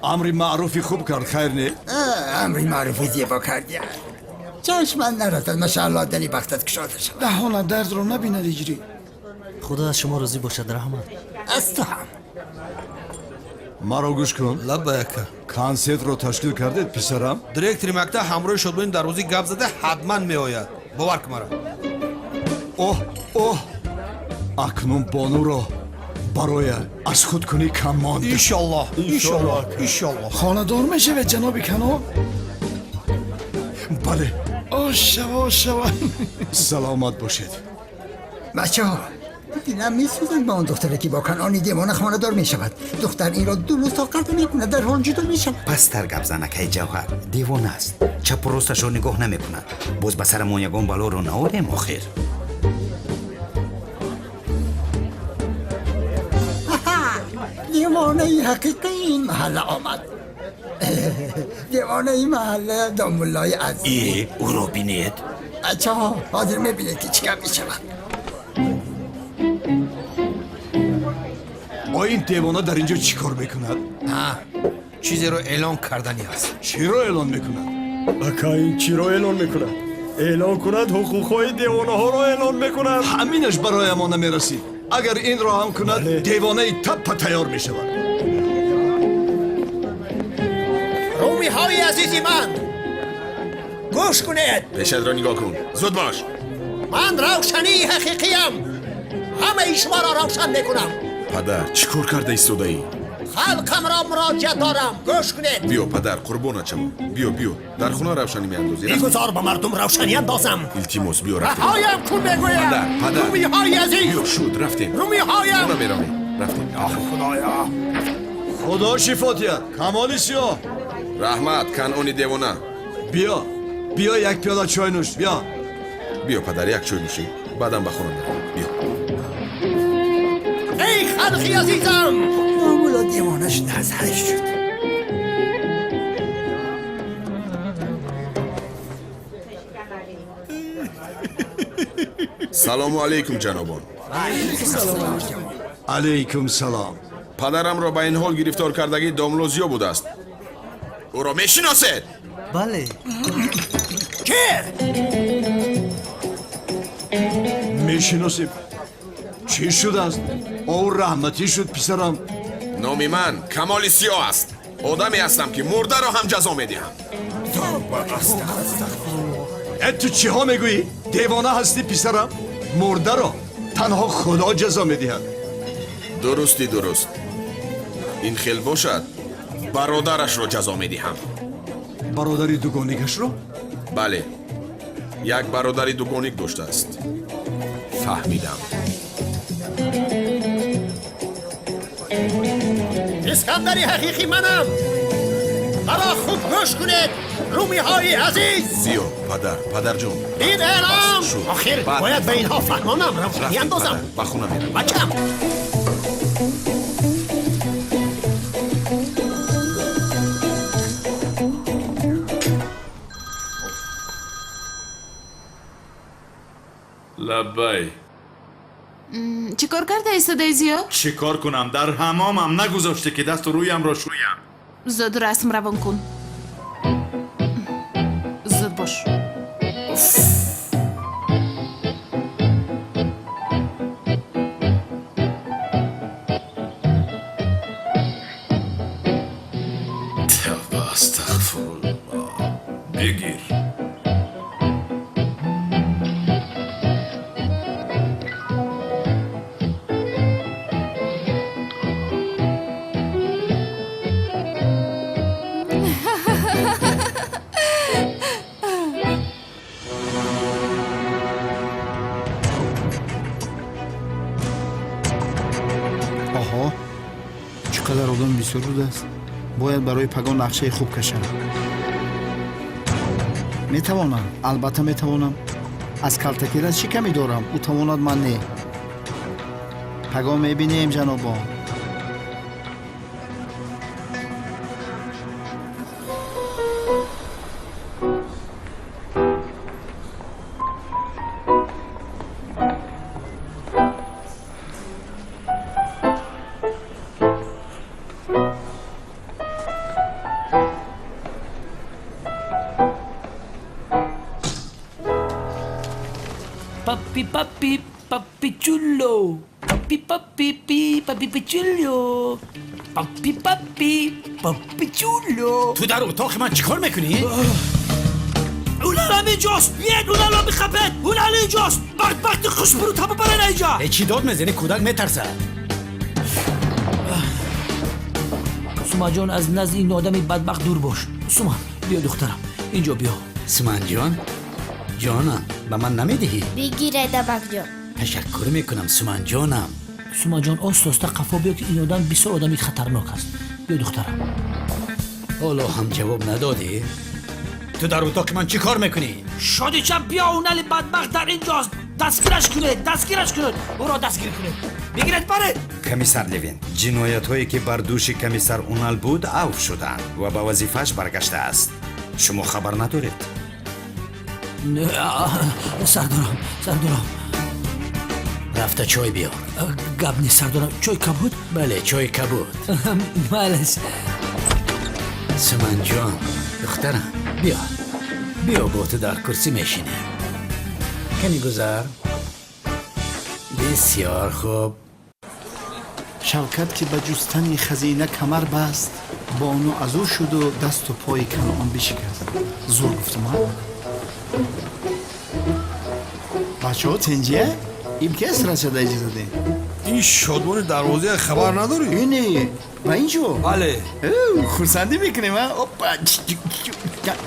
امری معروفی خوب کرد خیر نه؟ امری معروفی زیبا کردی. چشمن نرسد ماشاءالله دلی بختت کشاده شد. دهان درد رو نبیند اجری. خدا از شما راضی باشد رحمت. از تو هم. مرا گوش کن. لبیک. کنسرت رو تشکیل کردید پسرم؟ دایرکتори مکتب همراه شد بودیم در روزی گپ زده حتما میآید. باور کن مرا. اوه اکنون بانو را برای از خود کنی کم ماند. انشالله. خانه‌دار میشه به جناب کنو؟ بله. شوا. سلامت باشید. بچه ها دیدم میسوزند با اون دختره که با کنانی دیوانه خانه دار میشود. دختر این را درست طاقت میکنه در حال جدا میشود. پس در گپ زنکه جوهر دیوانه است. چپ و راستش رو نگاه نمیکند. باز به سر ما یگان بلا رو نآوریم آخر. دیوانه ای حقیقی این محله آمد. دیوانه این محله دامولای عزیز. او رو بینید؟ بچه ها حاضر میبینید که چیکار میشود. اما این دیوانه در اینجا چی کار میکند؟ نه چیزی رو اعلان کردنی است. چی رو اعلان میکند؟ اکا این چی رو اعلان میکند؟ اعلان کند حقوقهای دیوانه ها رو اعلان میکند. همینش برای ما نمیرسید. اگر این را هم کند دیوانه تپ تیار میشود. رومی های عزیزی من گوش کنید. پیشت را نگاه کن. زود باش. من روشنی حقیقیم. همه شما را روشن میکنم. پدر چیکار کرده ایستاده ای؟ خلقم را مراجعت دارم. گوش کنید. بیا پدر قربانت شم. بیا در خونه روشنی میاندازی. بگذار به مردم روشنی اندازم. التماس بیا رفتیم. رهایم کن بگویم. پدر رومی های عزیز. بیا شد رفتیم. رومی هایم. خونه میرانیم. رفتیم. خدایا خدا شفاتیت. کمالی سیاه رحمت کنعانی دیوانه. بیا یک پیاله چای نوش. بیا پدر یک چای نوشی. بعدم به خونه میرم. بیا. ای خلقی عزیزم. معمولا دیوانش نزهش شد. سلام علیکم جنابان. علیکم سلام. پدرم را به این حال گرفتار کردگی داملوزیو بوده است. او را میشناسید؟ بله. که؟ میشناسیم. چی شد است؟ او رحمتی شد پسرم. نام من کمال سیاه است. آدمی هستم که مرده را هم جزا میدهم. تو چی ها میگویی؟ دیوانه هستی پسرم؟ مرده را تنها خدا جزا میدهد. درست. این خیل باشد برادرش را جزا میدهم. برادری دوگانگش را؟ بله یک برادری دوگانگ داشته است. فهمیدم. اسکندری حقیقی منم. مرا خوب گوش کنید رومی های عزیز. بیا پدر جون. این اعلام آخر باید به اینها فهمانم روشنی اندازم. به خونه میرم. بچم. لبای چی کار کرده ایستاده زیاد؟ چی کار کنم؟ در حمامم نگذاشته که دست رویم را شویم. زود رسم روان کن. زود باش. توبه استغفرالله. بگیر. آها چقدر آدم بسیار بود است. باید برای پگان نقشه خوب کشم. میتوانم، البته میتوانم. از کلتکیرت چی کمی دارم؟ او تواند من نه. پگان میبینیم جنابان. Papi chulo. Papi chulo. Papi chulo. تو در اتاق من چیکار میکنی؟ اون الان اینجاست. اون الان میخپد. اون الان اینجاست. بدبخت خوشبرو تابو برن اینجا. چی داد میزنی؟ کودک میترسه. سوما جان از نزد این آدمی بدبخت دور باش. سوما بیا دخترم اینجا بیا. سوما جانم به من نمیدهی؟ بگیره دبک جان. تشکر میکنم سوما جانم. سوما جان آستا قفا بیا که این آدم بسیار آدمی خطرناک است. بیا دخترم. حالا هم جواب ندادی؟ تو در اتاق من چی کار میکنی؟ شادی چم بیا اونلی بدبخت در اینجاست. دستگیرش کنید. او را دستگیر کنید. بگیرید بره. کمیسر لوین جنایت هایی که بر دوش کمیسر اونال بود عفو شدند و به وظیفش برگشته است. شما خبر ندارید؟ سردارم رفته چای بیار. گپ نیست سردارم. چای کبود؟ بله چای کبود. مالش. سمن جان دخترم بیا با تو در کرسی میشینه. کنی گذر. بسیار خوب. شوکت که به جستن خزینه کمر بست بانو از او شد و دست و پای کنعان بشکست. زور گفتم ها. بچه ها تنجیه؟ این که اسرا شده اجازه ده؟ این شادمان دروازه خبر نداری؟ اینه و اینجا؟ بله. خورسندی میکنیم ها؟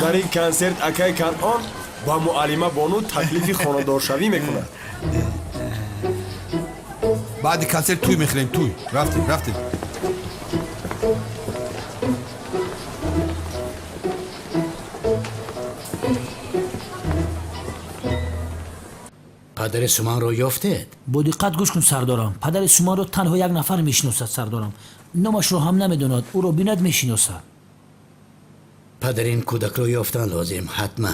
در این کنسرت اکای کنعان با معلمه بانو تکلیف خانه‌دارشوی میکنه. بعد کنسرت توی میخوریم. توی رفتیم. پدر سومان رو یافتید؟ با دقت گوش کن سردارم. پدر سومان رو تنها یک نفر میشناسد سردارم. نامش رو هم نمیدوند. او رو بیند میشناسد. پدر این کودک رو یافتن لازم حتما.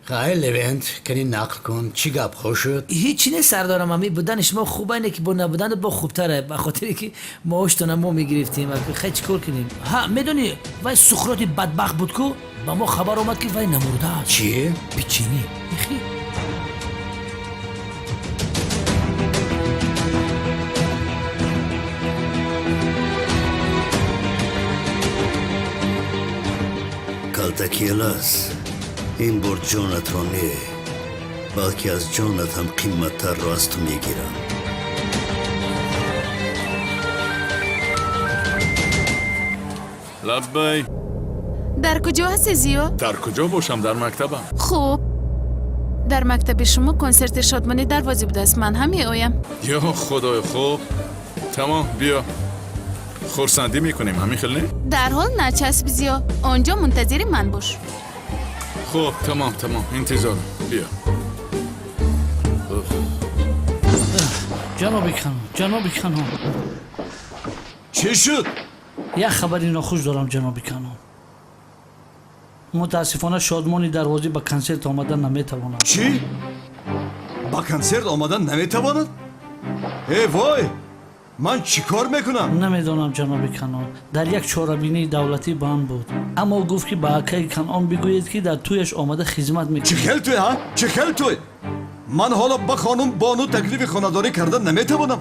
خیلی لوینت کنی نقل کن چی گپ خوش شد؟ هیچی نه سردارم. امی بودنش ما خوبه اینه که با نبودن با خوبتره. به خاطری که ما اشتونه ما میگرفتیم. خیلی چیکار کنیم؟ ها میدونی وای سخرات بدبخت بود کو با ما خبر اومد که وای نمرده است. چیه؟ پیچینی. میخی کالتکیلاس این بار جانت را نه بلکه از جانت هم قیمتتر را از تو میگیرم. لبی. در کجا هستی زیو؟ در کجا باشم؟ در مکتبم. خوب در مکتب شما کنسرت شادمانی دروازی بوده است. من هم میآیم. یا خدای خوب. تمام بیا خورسندی میکنیم. همین خیلی در حال نچسب زیو. آنجا منتظر من باش. خوب تمام انتظار. بیا. جناب خانم چی شد؟ یک خبری ناخوش دارم جناب خانم. متاسفانه شادمانی دروازی به کنسرت آمدن نمیتواند. چی؟ با کنسرت آمدن نمیتواند؟ ای وای من چی کار میکنم؟ نمیدانم جناب کنان. در یک چهاربینی دولتی بند بود اما گفت که با اکای کنان بگویید که در تویش آمده خدمت میکنه. چه خیل توی ها؟ چه خیل توی؟ من حالا با خانم بانو تکلیف خانه‌داری کردن نمیتوانم.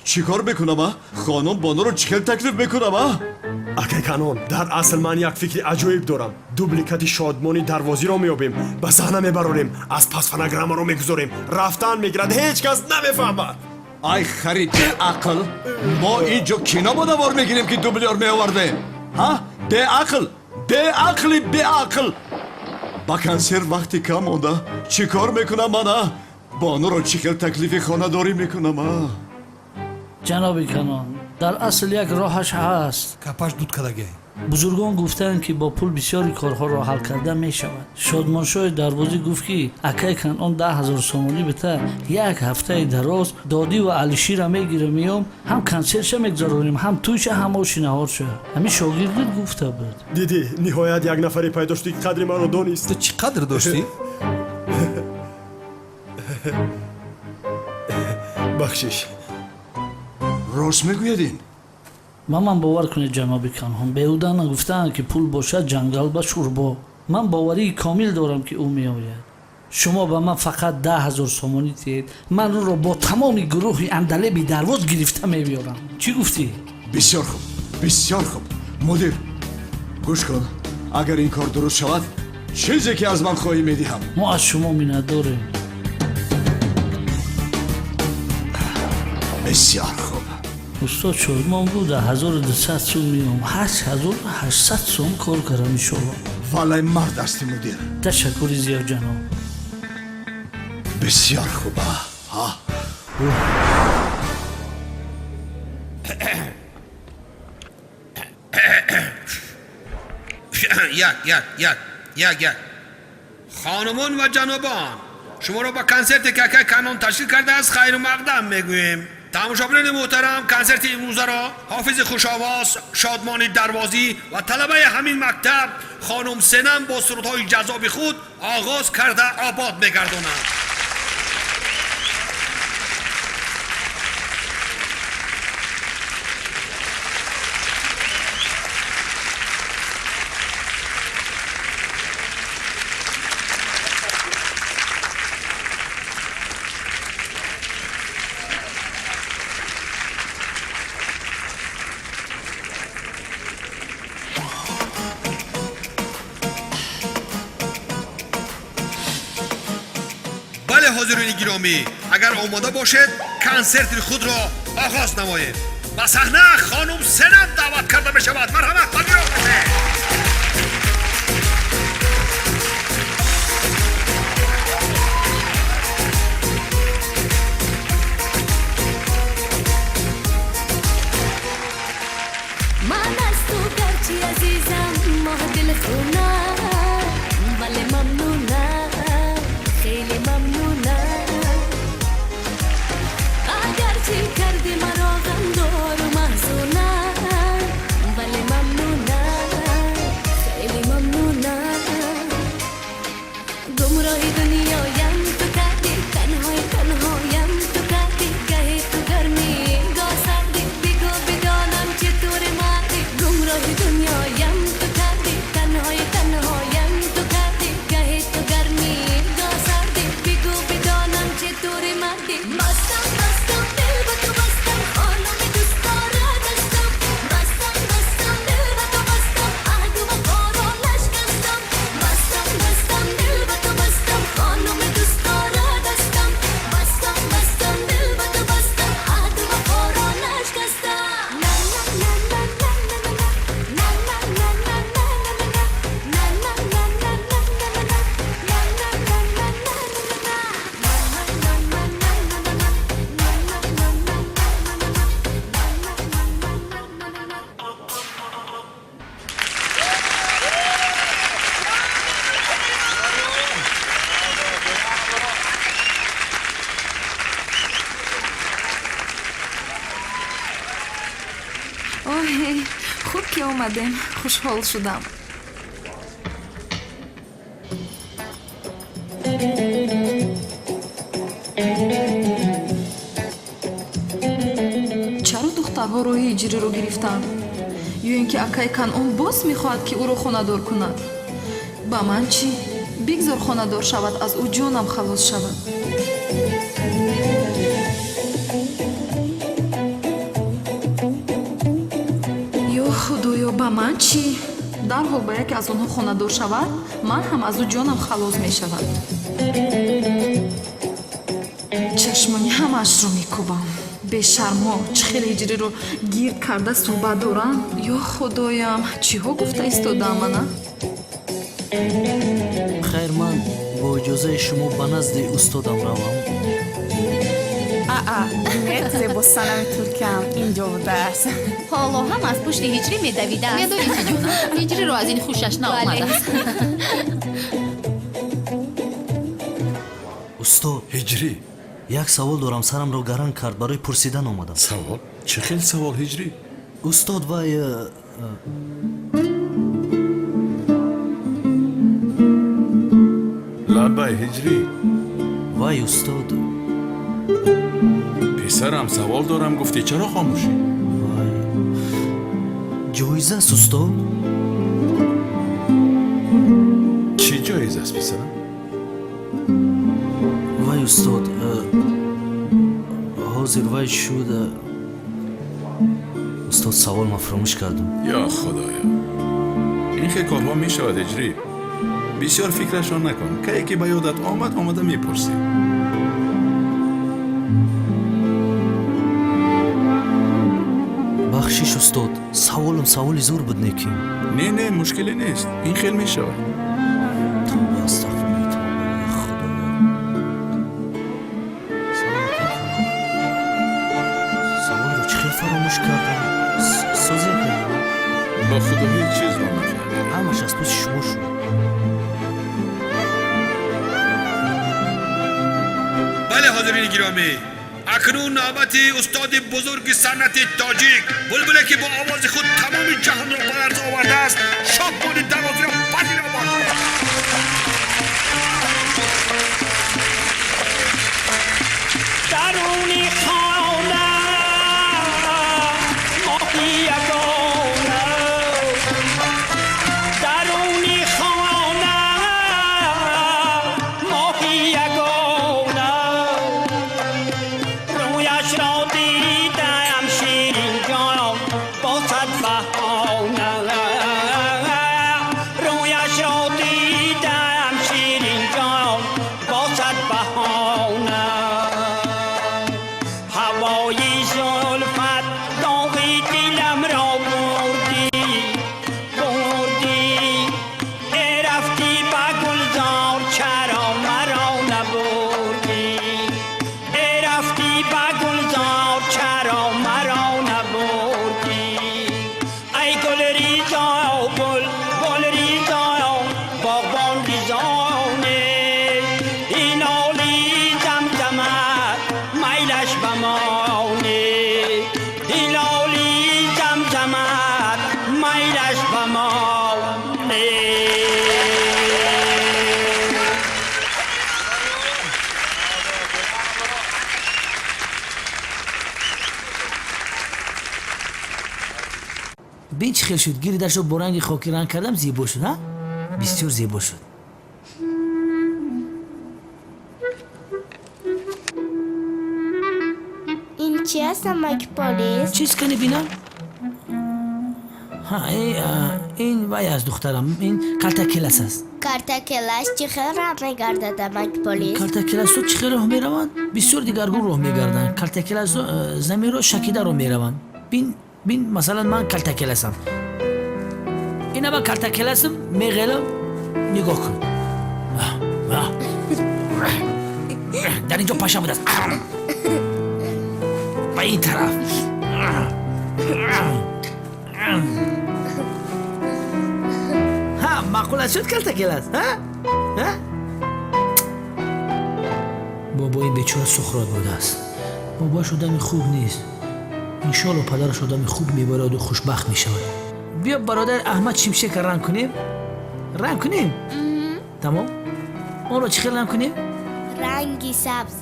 چی کار بکنم ها؟ خانم بانو رو چه خیل تکلیف بکنم ها؟ اکای کنون در اصل من یک فکر عجایب دارم. دوبلیکت شادمانی دروازی را میابیم به صحنه میبراریم از پس فنگرام رو میگذاریم رفتن میگیرد هیچ کس نمیفهمد. ای خرید عقل ما اینجا کی نبودوار میگیریم که دوبلیار میآورده ها؟ به عقل با کنسرت وقتی کم مونده چی کار میکنم من؟ بانو رو چی خیل تکلیف خانه داری میکنم؟ جناب کنان در اصل یک راهش هست. کپاش دود کدگه. بزرگان گفتند که با پول بسیاری کارها را حل کرده می شود. شادمانشاه دروازی گفت که اکای کنان 10,000 سومانی بده یک هفته دراز دادی و علیشی را میگیره میام هم کنسرتش میگذارونیم هم تویش هم آشی نهار شه. همین شاگردت گفته بود. دیدی نهایت یک نفری پیدا شدی که قدر من رو دانست. تو چی قدر داشتی؟ بخشش راست میگویدین؟ من باور کنید جناب کنان بیهوده نگفتن که پول باشد جنگل به شوربا. من باوری کامل دارم که او میآید. شما به من فقط 10,000 سومانی دید من رو با تمام گروه اندلبی درواز گرفته میبیارم. چی گفتی؟ بسیار خوب مدیر گوش کن اگر این کار درست شود چیزی که از من خواهی میدیم. ما از شما منت داریم. بسیار خوب. استاد شادمان بود 1200 سوم میام 8800 سوم کار کردم شما. والله مرد هستی مدیر. تشکری زیاد جناب. بسیار خوبه ها. یک خانمان و جنابان شما را با کنسرت ککای کنان تشکیل کرده از خیر و مقدم میگوییم. تماشاگران محترم کنسرت امروز را حافظ خوش‌آواز شادمانی دروازی و طلبه همین مکتب خانم سنم با سرودهای جذاب خود آغاز کرده آباد می‌گردانند. حاضرین گرامی، اگر آماده باشد کنسرت خود را آغاز نماییم. با صحنه خانم سنم دعوت کرده می شود. مرحمت پذیرا باشید. من از تو گرچی عزیزم ماه دل خونم، ولی ممنونم، خیلی ممنونم. اگرچه کردی مرا غمدار و محزونم، ولی ممنونم، خیلی ممنونم. گمراهی دنیایم تو کردی، تنهایم تو کردی، گهی تو گرمی گاه سردی، بگو بدانم چطور مردی. گمراهی دنیایم تو کردی، تنهایم تو کردی، گهی تو گرمی گاه سردی، بگو بدانم چطور مردی. بستم دل به تو بستم، خانم دوست داره دستم. بستم دل به تو بستم، عهد و وفا را نشکستم. بستم دل به تو بستم، خانم دوست داره دستم. بستم دل به تو بستم، عهد و وفا را نشکستم. لا لا لا لا لا لا لا لا لا اوه خوب که اومدیم. خوشحال شدم. چرا دخترها روی هجری رو گرفتن؟ یا اینکه اکای کنعان باز میخواهد که او رو خانه‌دار کند؟ با من چی؟ بگذار خانه‌دار شود، از او جانم خلاص شود. یا خدایا با من چی؟ در حال باید که از آنها خانه‌دار شود، من هم از او جانم خلاص می شود. چشمانی همش رو میکوبم. به شرما چه خیلی هجری رو گیرد کرده صحبت دارم. یا خدایم چی ها گفته ایستادم منه؟ خیر، من با اجازه شما به نزد استادم روم. مرسی با سلام ترکم اینجا بوده است. حالا هم از پشت هجری میدویده است. میدونی چی جونم؟ هجری رو از این خوشش نآمده است. استاد هجری، یک سوال دارم، سرم رو گرم کرد، برای پرسیدن آمدم. سوال؟ چه خیلی سوال هجری؟ استاد وای لبای هجری. وای استاد، پسرم سوال دارم گفتی چرا خاموشی؟ جایزه است استاد. چی جایزه است پسرم؟ وای استاد، حاضر وای شد. استاد سوال ما فراموش کردم. یا خدایا، این خیلی کارها می شود هجری. بسیار فکرشان نکن، که یکی به یادت آمده میپرسی. بخشش استاد، سوالم سوالی زور بود نیکی. نه مشکلی نیست، این خیلی می شود. توبه استغفرالله، توبه خدایا. سوال رو چه خیلی فراموش کردم. سازی کنم با خدا هیچ چیز رو نفهمیدم. همش از پس شما شد. بله حاضرین گرامی، اکنون نوبت استاد بزرگ سنت تاجیک بلبله که با آواز خود تمام جهان را به لرز آورده است، شاهبان دروازه را پذیرا باشد. درونی خانه ماهی یگانه، درونی خانه ماهی یگانه، رویش را دیدم شیرین جان با صد بهانه، رویش را دیدم شیرین جان با صد بهانه. چی خیل شد گیریدش رو با رنگ خاکی رنگ کردم زیبا شد ها بسیار زیبا شد این چی است نمک پلیس؟ چیز کنی بینم ها این وای از دخترم این کلتکلس است کارتکلش چی خیلی راه میگرده نمک پلیس؟ کلتکلس رو چی خیلی راه میروند بسیار دیگرگون راه میگردن کلتکلس رو زمین رو شکیده راه میروند بین مثلا من کلتکلسم اینا من کلتکلسم میغلم نگاه کن در اینجا پاشا بود است و این طرف ها معقول شد کلتکلس ها بابا این بیچاره سخرات بوده است باباش آدم خوب نیست انشالله پدرش آدم خوب میبارد و خوشبخت میشود بیا برادر احمد شمشک رنگ کنیم تمام اون رو چی خیلی رنگ کنیم رنگی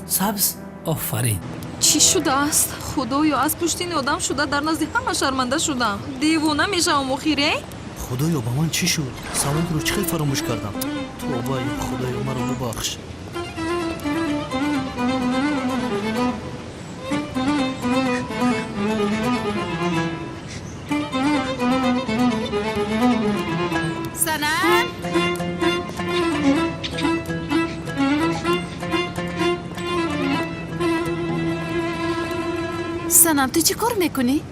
سبز آفرین چی شده است خدایا از پشت این آدم شده در نزد همه شرمنده شدم دیوانه میشم خیره خدایا با من چی شد سواد رو چه فراموش کردم توبه خدایا مرا ببخش سنم سنم تو چی کار میکنی؟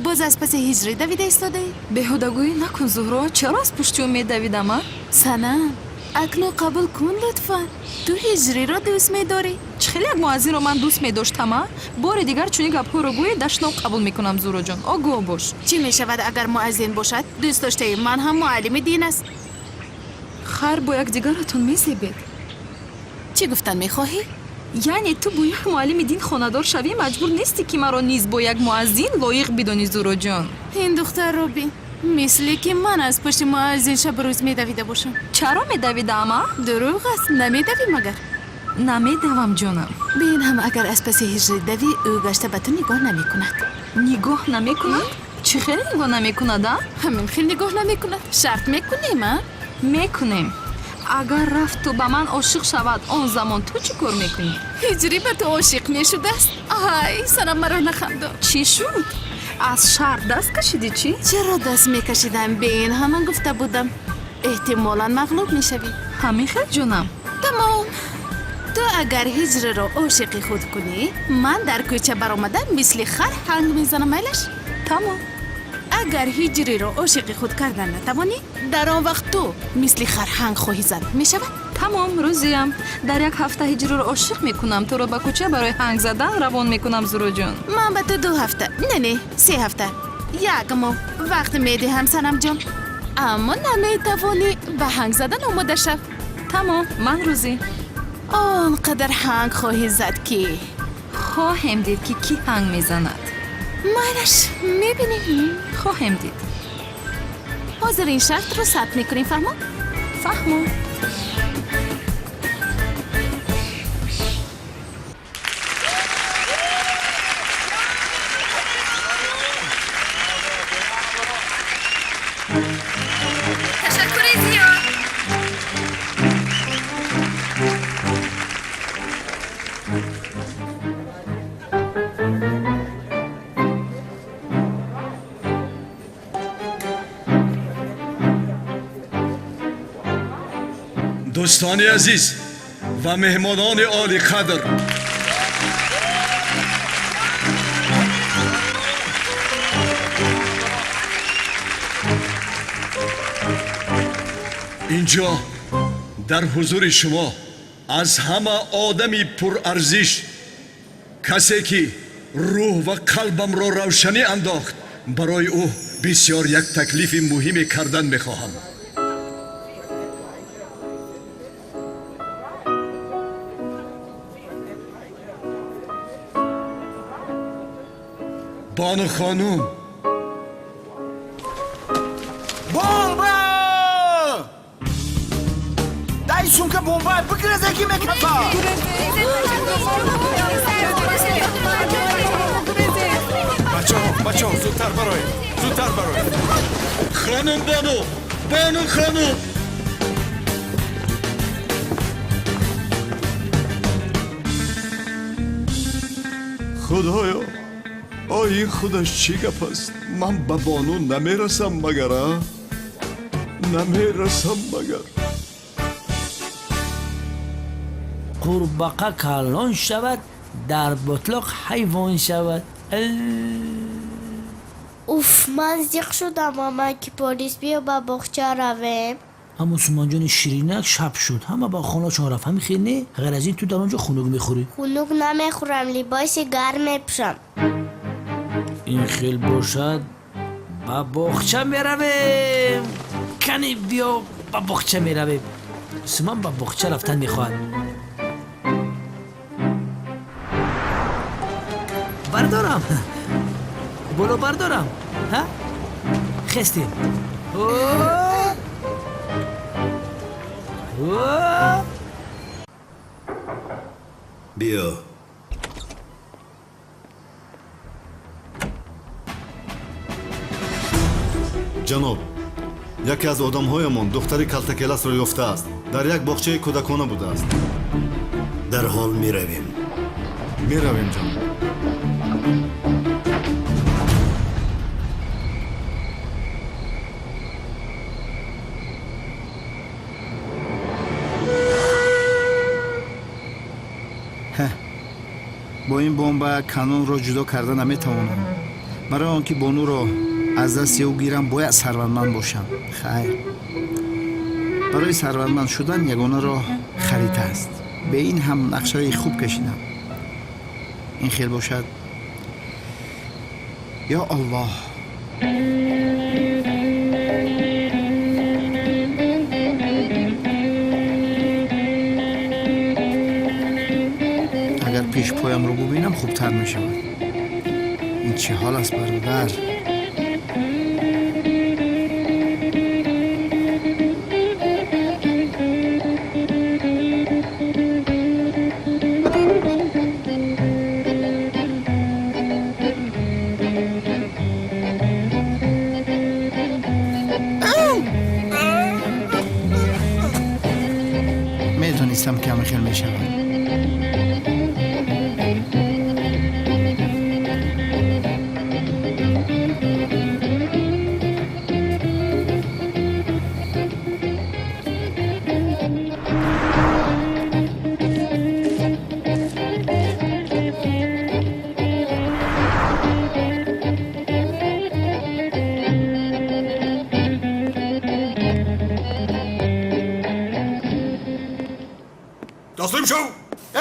باز از پس هجری دوید ایستاده؟ بهودگویی نکن زهرا چرا از پشت او میدویدم سنم اکنون قبول کن لطفا تو هجری را دوست میداری؟ خیلی یک معزی رو من دوست میداشتم بار دیگر چونی گپ ها رو گوی دشنو قبول میکنم زهرا جان آگاه باش چی میشود اگر معزین باشد؟ دوست داشته من هم معلم دین است خر با یک دیگرتون میزیبید چی گفتن میخواهی؟ یعنی تو با یک معلم دین خاندار شوی مجبور نیستی که مرا نیز با یک معزین لایق بدانی زهرا جان این دختر رو بین مثلی که من از پشت معزین شب روز میدویده باشم چرا میدویدم؟ دروغ است نمیدوی مگر؟ نمیدوم جانم بین هم اگر از پس هجری دوی او گشته به تو نگاه نمی کند نگاه نمی کند؟ چی خیلی نگاه نمی کند؟ همین خیلی نگاه نمی کند شرط میکنیم میکنیم اگر رفت تو به من عاشق شود آن زمان تو چی کار میکنی؟ هجری به تو عاشق میشده است آهای سرم مرا نخندان چی شد؟ از شرط دست کشیدی چی؟ چرا دست میکشیدم به این همان گفته بودم احتمالا مغلوب میشوی همین خیلی جونم تمام تو اگر هجری را عاشق خود کنی من در کوچه برآمدن مثل خر هنگ میزنم میلش تمام اگر هجری را عاشق خود کردن نتوانی در آن وقت تو مثل خرهنگ خواهی زد میشود؟ تمام روزیم در یک هفته هجری را عاشق میکنم تو را به کوچه برای هنگ زدن روان میکنم زهرا جان من به تو 2 هفته نه 3 هفته یک ماه وقت میدهم سنم جان اما نمیتوانی به هنگ زدن آماده شو تمام من روزی آنقدر هنگ خواهی زد که خواهم دید که کی هنگ میزند مالش میبینی؟ خواهم دید حاضر این شرط رو ثبت میکنیم فهمم؟ فهمم تشکر زیاد دوستان عزیز و مهمانان عالی قدر اینجا در حضور شما از همه آدمی پرارزش کسی که روح و قلبم را روشنی انداخت برای او بسیار یک تکلیف مهمی کردن میخواهم بانو خانوم بمبا دای سومکه بمبا بگیره یکی میکفا بچه ها بچه‌ها زودتر برای زودتر برای خانم بانو خانم خدایا این خودش چی گپ است من به بانو نمیرسم مگر نمیرسم مگر قورباغه کلان شود در بطلاق حیوان شود. اوف من زیق شدم ماما که پلیس بیا با باغچه رویم. اما سومان جان شیرینک شب شد همه با خانه چون رفت همین نه غیر از این تو در اونجا خونوگ میخوری؟ خونوگ نمیخورم لباس گرم میپوشم. این خیل باشد با باغچه میرویم. کنی بیا با باغچه میرویم. سومان با باغچه رفتن میخواد. بردارم بولو بردارم ها خستیم بیا جناب یکی از آدم‌هایمان دختری کلتکلس را یافته است در یک باغچه کودکانه بوده است در حال میرویم جناب با این бомба канонро ҷудо карда наметавонам. барои он ки бонуро аз дасти ӯ гирам бояд сарватманд бошам. хайр барои сарватманд шудан ягона роҳ харита аст. бе ин ҳам нақшаи хуб кашидам. ин хел бошад. ё аллоҳ پیش پایم رو ببینم خوبتر می شود. این چه حال است برادر؟ میدونستم کمی خیل می شود. تسلیم شو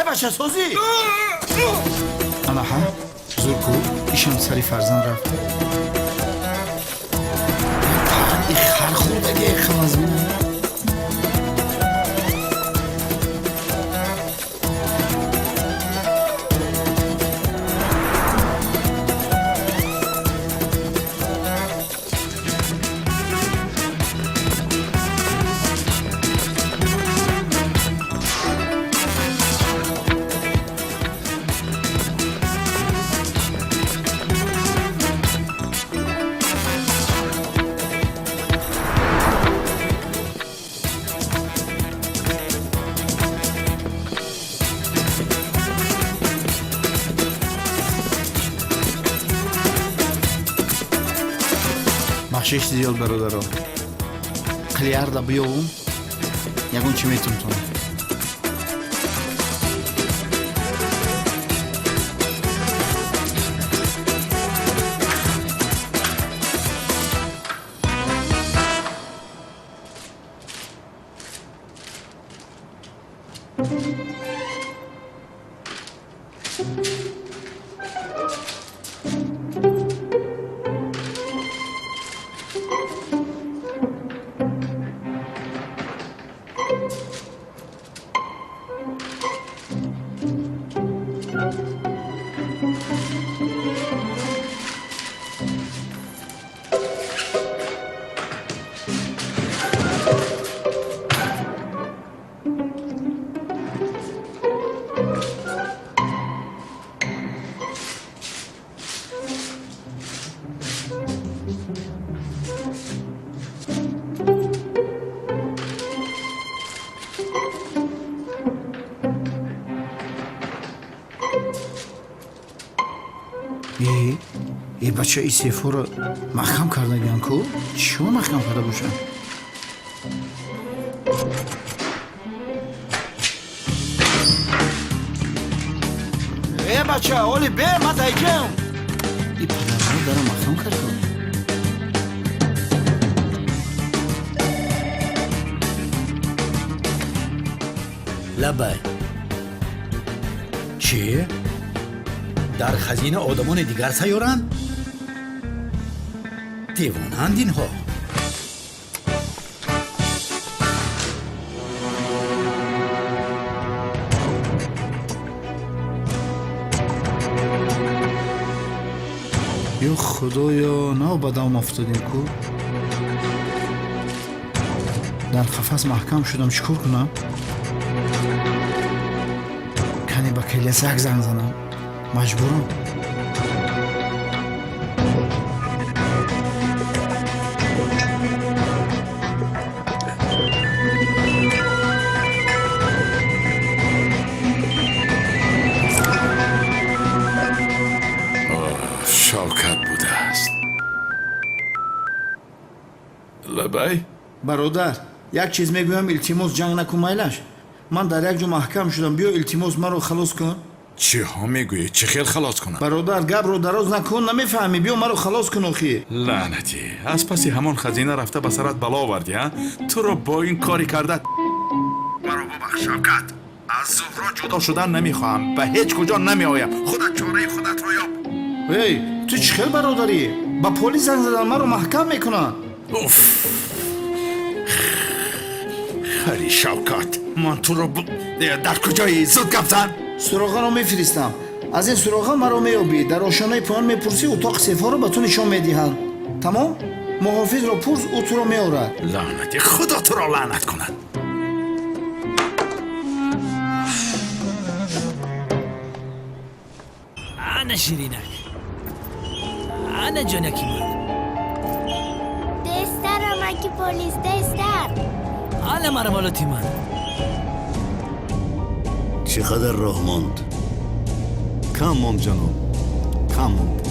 بچه سوزی آنها زورکو ایشم سری فرزن رفت این خر خوردگی خمازمونه бахшиш зиёд бародаро қилиарда биёвум ягон чӣ метунтонам ای بچه ای سیفو رو محکم کرده گیان کو؟ چی محکم کرده باشن؟ ای بچه اولی به ما دایگم ای پدر رو داره محکم کرده لبای چی؟ در خزینه آدمان دیگر سیارن؟ دیوانند اینها یا خدایا نه به دام افتادیم کو در قفس محکم شدم چیکار کنم کنی با کلیس یک زنگ زنم مجبورم شوکت بوده است. لبای برادر یک چیز میگویم التماس جنگ نکن مایلش من در یک جا محکم شدم بیا التماس مرا خلاص کن چی ها میگویی؟ چی خیل خلاص کنم؟ برادر گپ رو دراز نکن نمیفهمی بیا مرا خلاص کن آخی لعنتی از پسی همون خزینه رفته به سرت بلا آوردی ها؟ تو رو با این کاری کرده مرا ببخش شوکت از زهرا جدا شدن نمیخواهم و هیچ کجا نمیآیم خودت چاره خودت رو یاب ای تو چی خیل برادری با پلیس زنگ زدن مرا محکم میکنن اوف خری شوکت من تو رو در کجایی زود گپ زن سراغه رو میفرستم از این سراغه مرا میابی در آشانه پایان میپرسی اتاق سیفا رو به تو نشان میدهند تمام محافظ رو پرس او تو رو میآورد لعنتی خدا تو را لعنت کند انا شیرینک انا جانکی من دستر آمکی پلیس دستر انا مرمالاتی من چقدر راه ماند؟ کم ماند جناب کم ماند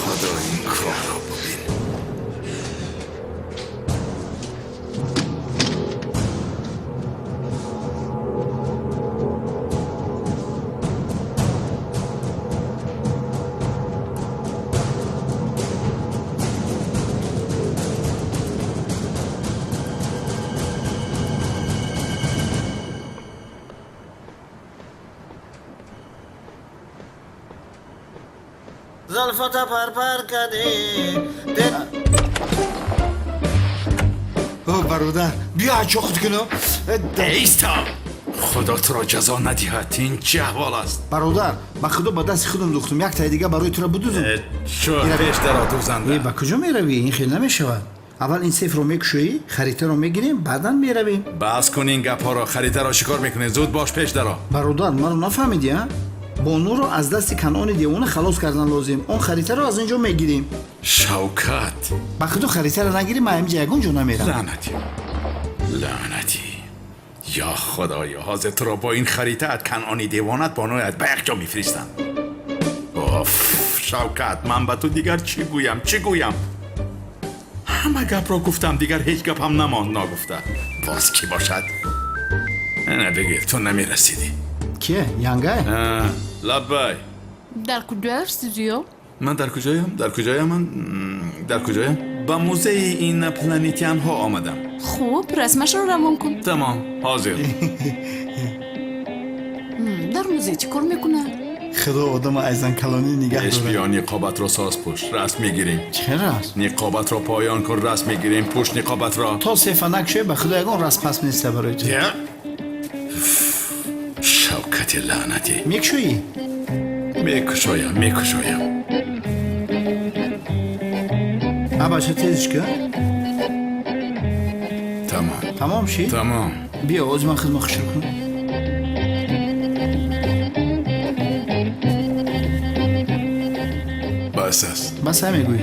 خدا این کار رو ببین زلفتا پرپر کردی برادر بیا چه خود کنم ایستا خدا تو را جزا ندهد این چه احوال است برادر با خدا با دست خودم دوختم یک تای دیگه برای تو را بدوزم شو پیش در دوزنده با کجا میروی این خیلی نمیشود اول این سیف رو میکشویی خریطه رو میگیریم بعدا میرویم بس کن این گپ ها را خریطه را شکار میکنی زود باش پیش درا برادر ما رو نفهمیدی ها بانو رو از دست کنعان دیوانه خلاص کردن لازم اون خریطه رو از اینجا میگیریم شوکت با خدا خریطه رو نگیریم من اینجا یگون جا نمیرم لعنتی یا خدایا حاضر تو را با این خریطه کنعانی دیوانت بانویت به یک جا میفرستم اوف شوکت من به تو دیگر چی گویم همه گپ را گفتم دیگر هیچ گپ هم نماند نگفته باز کی باشد نه بگیر تو نمیرسیدی کیه ینگه لبای در کجا استودیو؟ من در کجایم با موزه این پلانیتیان ها آمدم خوب رسمش رو روان کن تمام حاضر در موزه چی کار میکنه؟ خدا آدم ایزن کلانی نگه داره بیا نقابت را ساز پشت رسم میگیریم چه رسم؟ نقابت را پایان کن رسم میگیریم پشت نقابت را تا سیفه نکشه به خدا یکون رسم پس نیسته برای تو شوکت لعنتی میکشویی؟ میکشویم بچه تیزش که؟ تمام شی؟ تمام بیا از من خدمت خشر کن بس است بس هم میگوی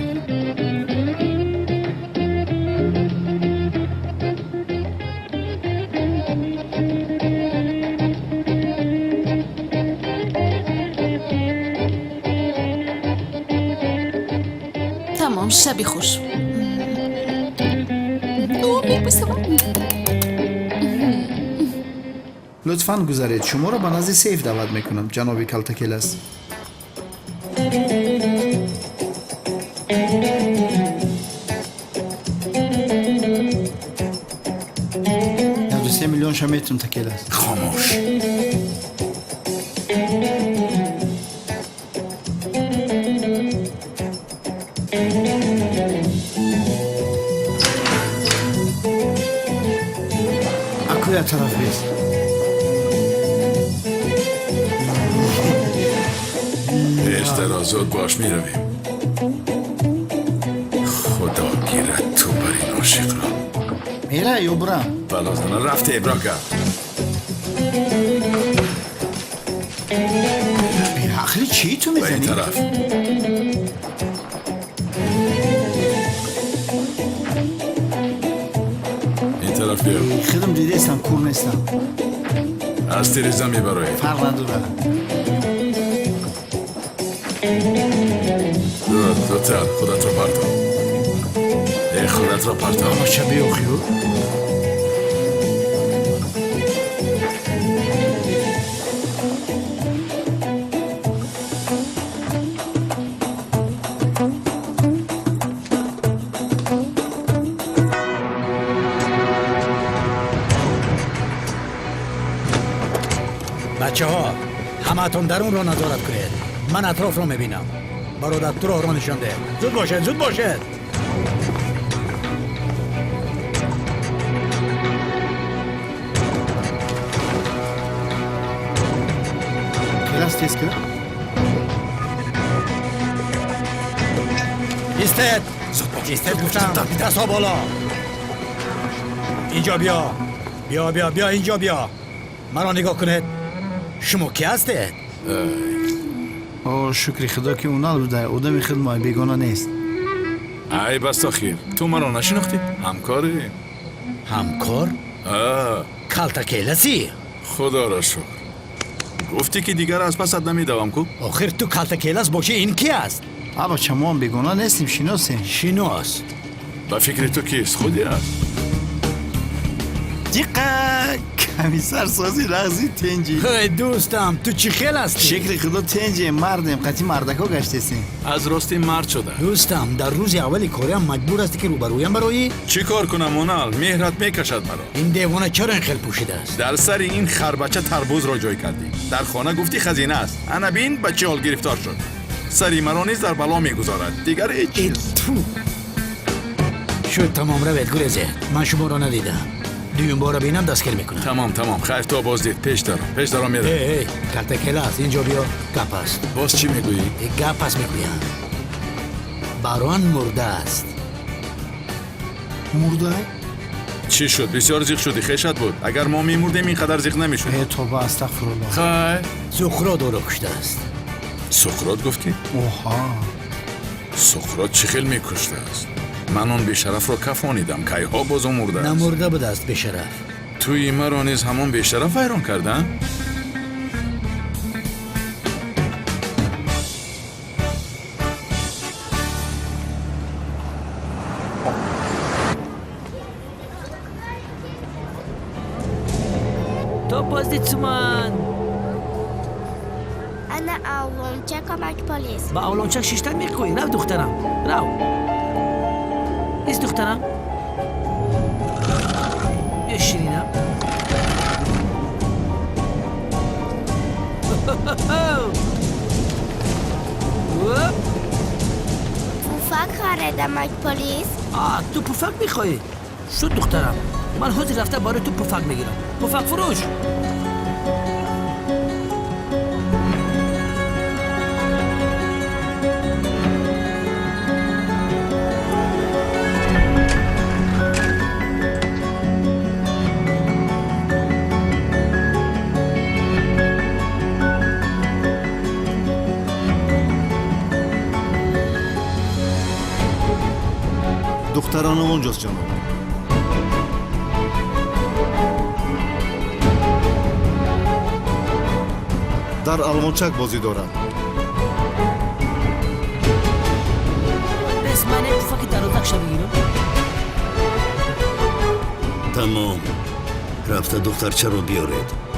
تمام شبی خوش. لطفاً گذارید شما را به نزد سیف دعوت میکنم جناب کالتاکلس. یاد 3 میلیون شمیتون تکلس. خاموش. اکویا طرف بیست. بیشتر زود باش میرویم. خدا گیرد تو بر این عاشق را. میره یا برم؟ بلازانه رفته ابراکا. بیرحقلی چی تو میزنی؟ به این طرف. این طرف بیا. خودم دیده استم کور نیستم. از تیریزم میبرایی. فرق نداره. دوتر خودت را پرتاب. خودت را پرتاب. اما شبیه او خیو؟ بچه ها همتون درون را نظارت کنید. من اطراف را میبینم. برادر تو راه را نشان ده. زود باشد زود باشد. کلاس تیز کرد؟ ایستد. ایستد گفتم. دست ها بالا. اینجا بیا. بیا اینجا بیا. مرا نگاه کنید. شما کی هستید؟ شکر خدا که اونال بوده. آدم خدمای بیگانه نیست. ای بس خیر. تو مرا نشناختی؟ همکاری؟ همکار؟ کالتاکلسی؟ خدا را شکر. گفتی که دیگر از پست نمیدوام کو؟ آخر تو کالتاکلس باشی این کی است؟ بابا شما هم بیگانه نیستیم شناسیم. شناس؟ با فکر تو کیست؟ خودی است. دقیقا کمیسر سازی رغزی تنجی. دوستم تو چی خیل هستی؟ شکل خدا تنجی مردم قطعی مردکا گشتیسیم. از راستی مرد شده. دوستم در روز اولی کاریم مجبور هستی که روبرویم برایی؟ چی کار کنم اونال؟ مهرت میکشد مرا. این دیوانه چرا این خیل پوشیده است؟ در سر این خربچه تربوز را جای کردی. در خانه گفتی خزینه است. انا بین بچه حال گرفتار شد. سری مرا نیز در بلا میگذارد. دیگر هیچ چیز. شد تمام روید گریزه. من شما را ندیدم. دویم بار بینم دستگیر میکنم. تمام خیر تو باز دید. پیش دارم میره. ای کالتاکلس اینجا بیا. گپ است. باز چی میگویی؟ گپ است میگویم. باران مرده است. مرده؟ چی شد؟ بسیار زیغ شدی. خیشت بود. اگر ما میمردیم اینقدر زیغ نمیشد. ای توبه استغفرالله. خیر. سقراط او را کشته است. سقراط گفتی؟ اوها. سقراط چی خیل میکشته است؟ من اون بیشرف را کفانیدم که ها باز مرده است. نمرده بود است بیشرف. توی مرا نیز همون بیشرف ویران کردن؟ تو بازدید سومن انا اولونچه کمک پلیس. با اولونچک شیشتن میکنی. رو دخترم رو ایست دخترم. بیا شیرینم. پوفک خریدم مک پلیس. تو پوفک میخوایی؟ شد دخترم من حوزی رفته برای تو پوفک میگیرم. پوفک فروش. دخترانم اونجاست جناب. در آلمانچک بازی دارم. بسمنه تمام. رفته دخترچه رو بیارید.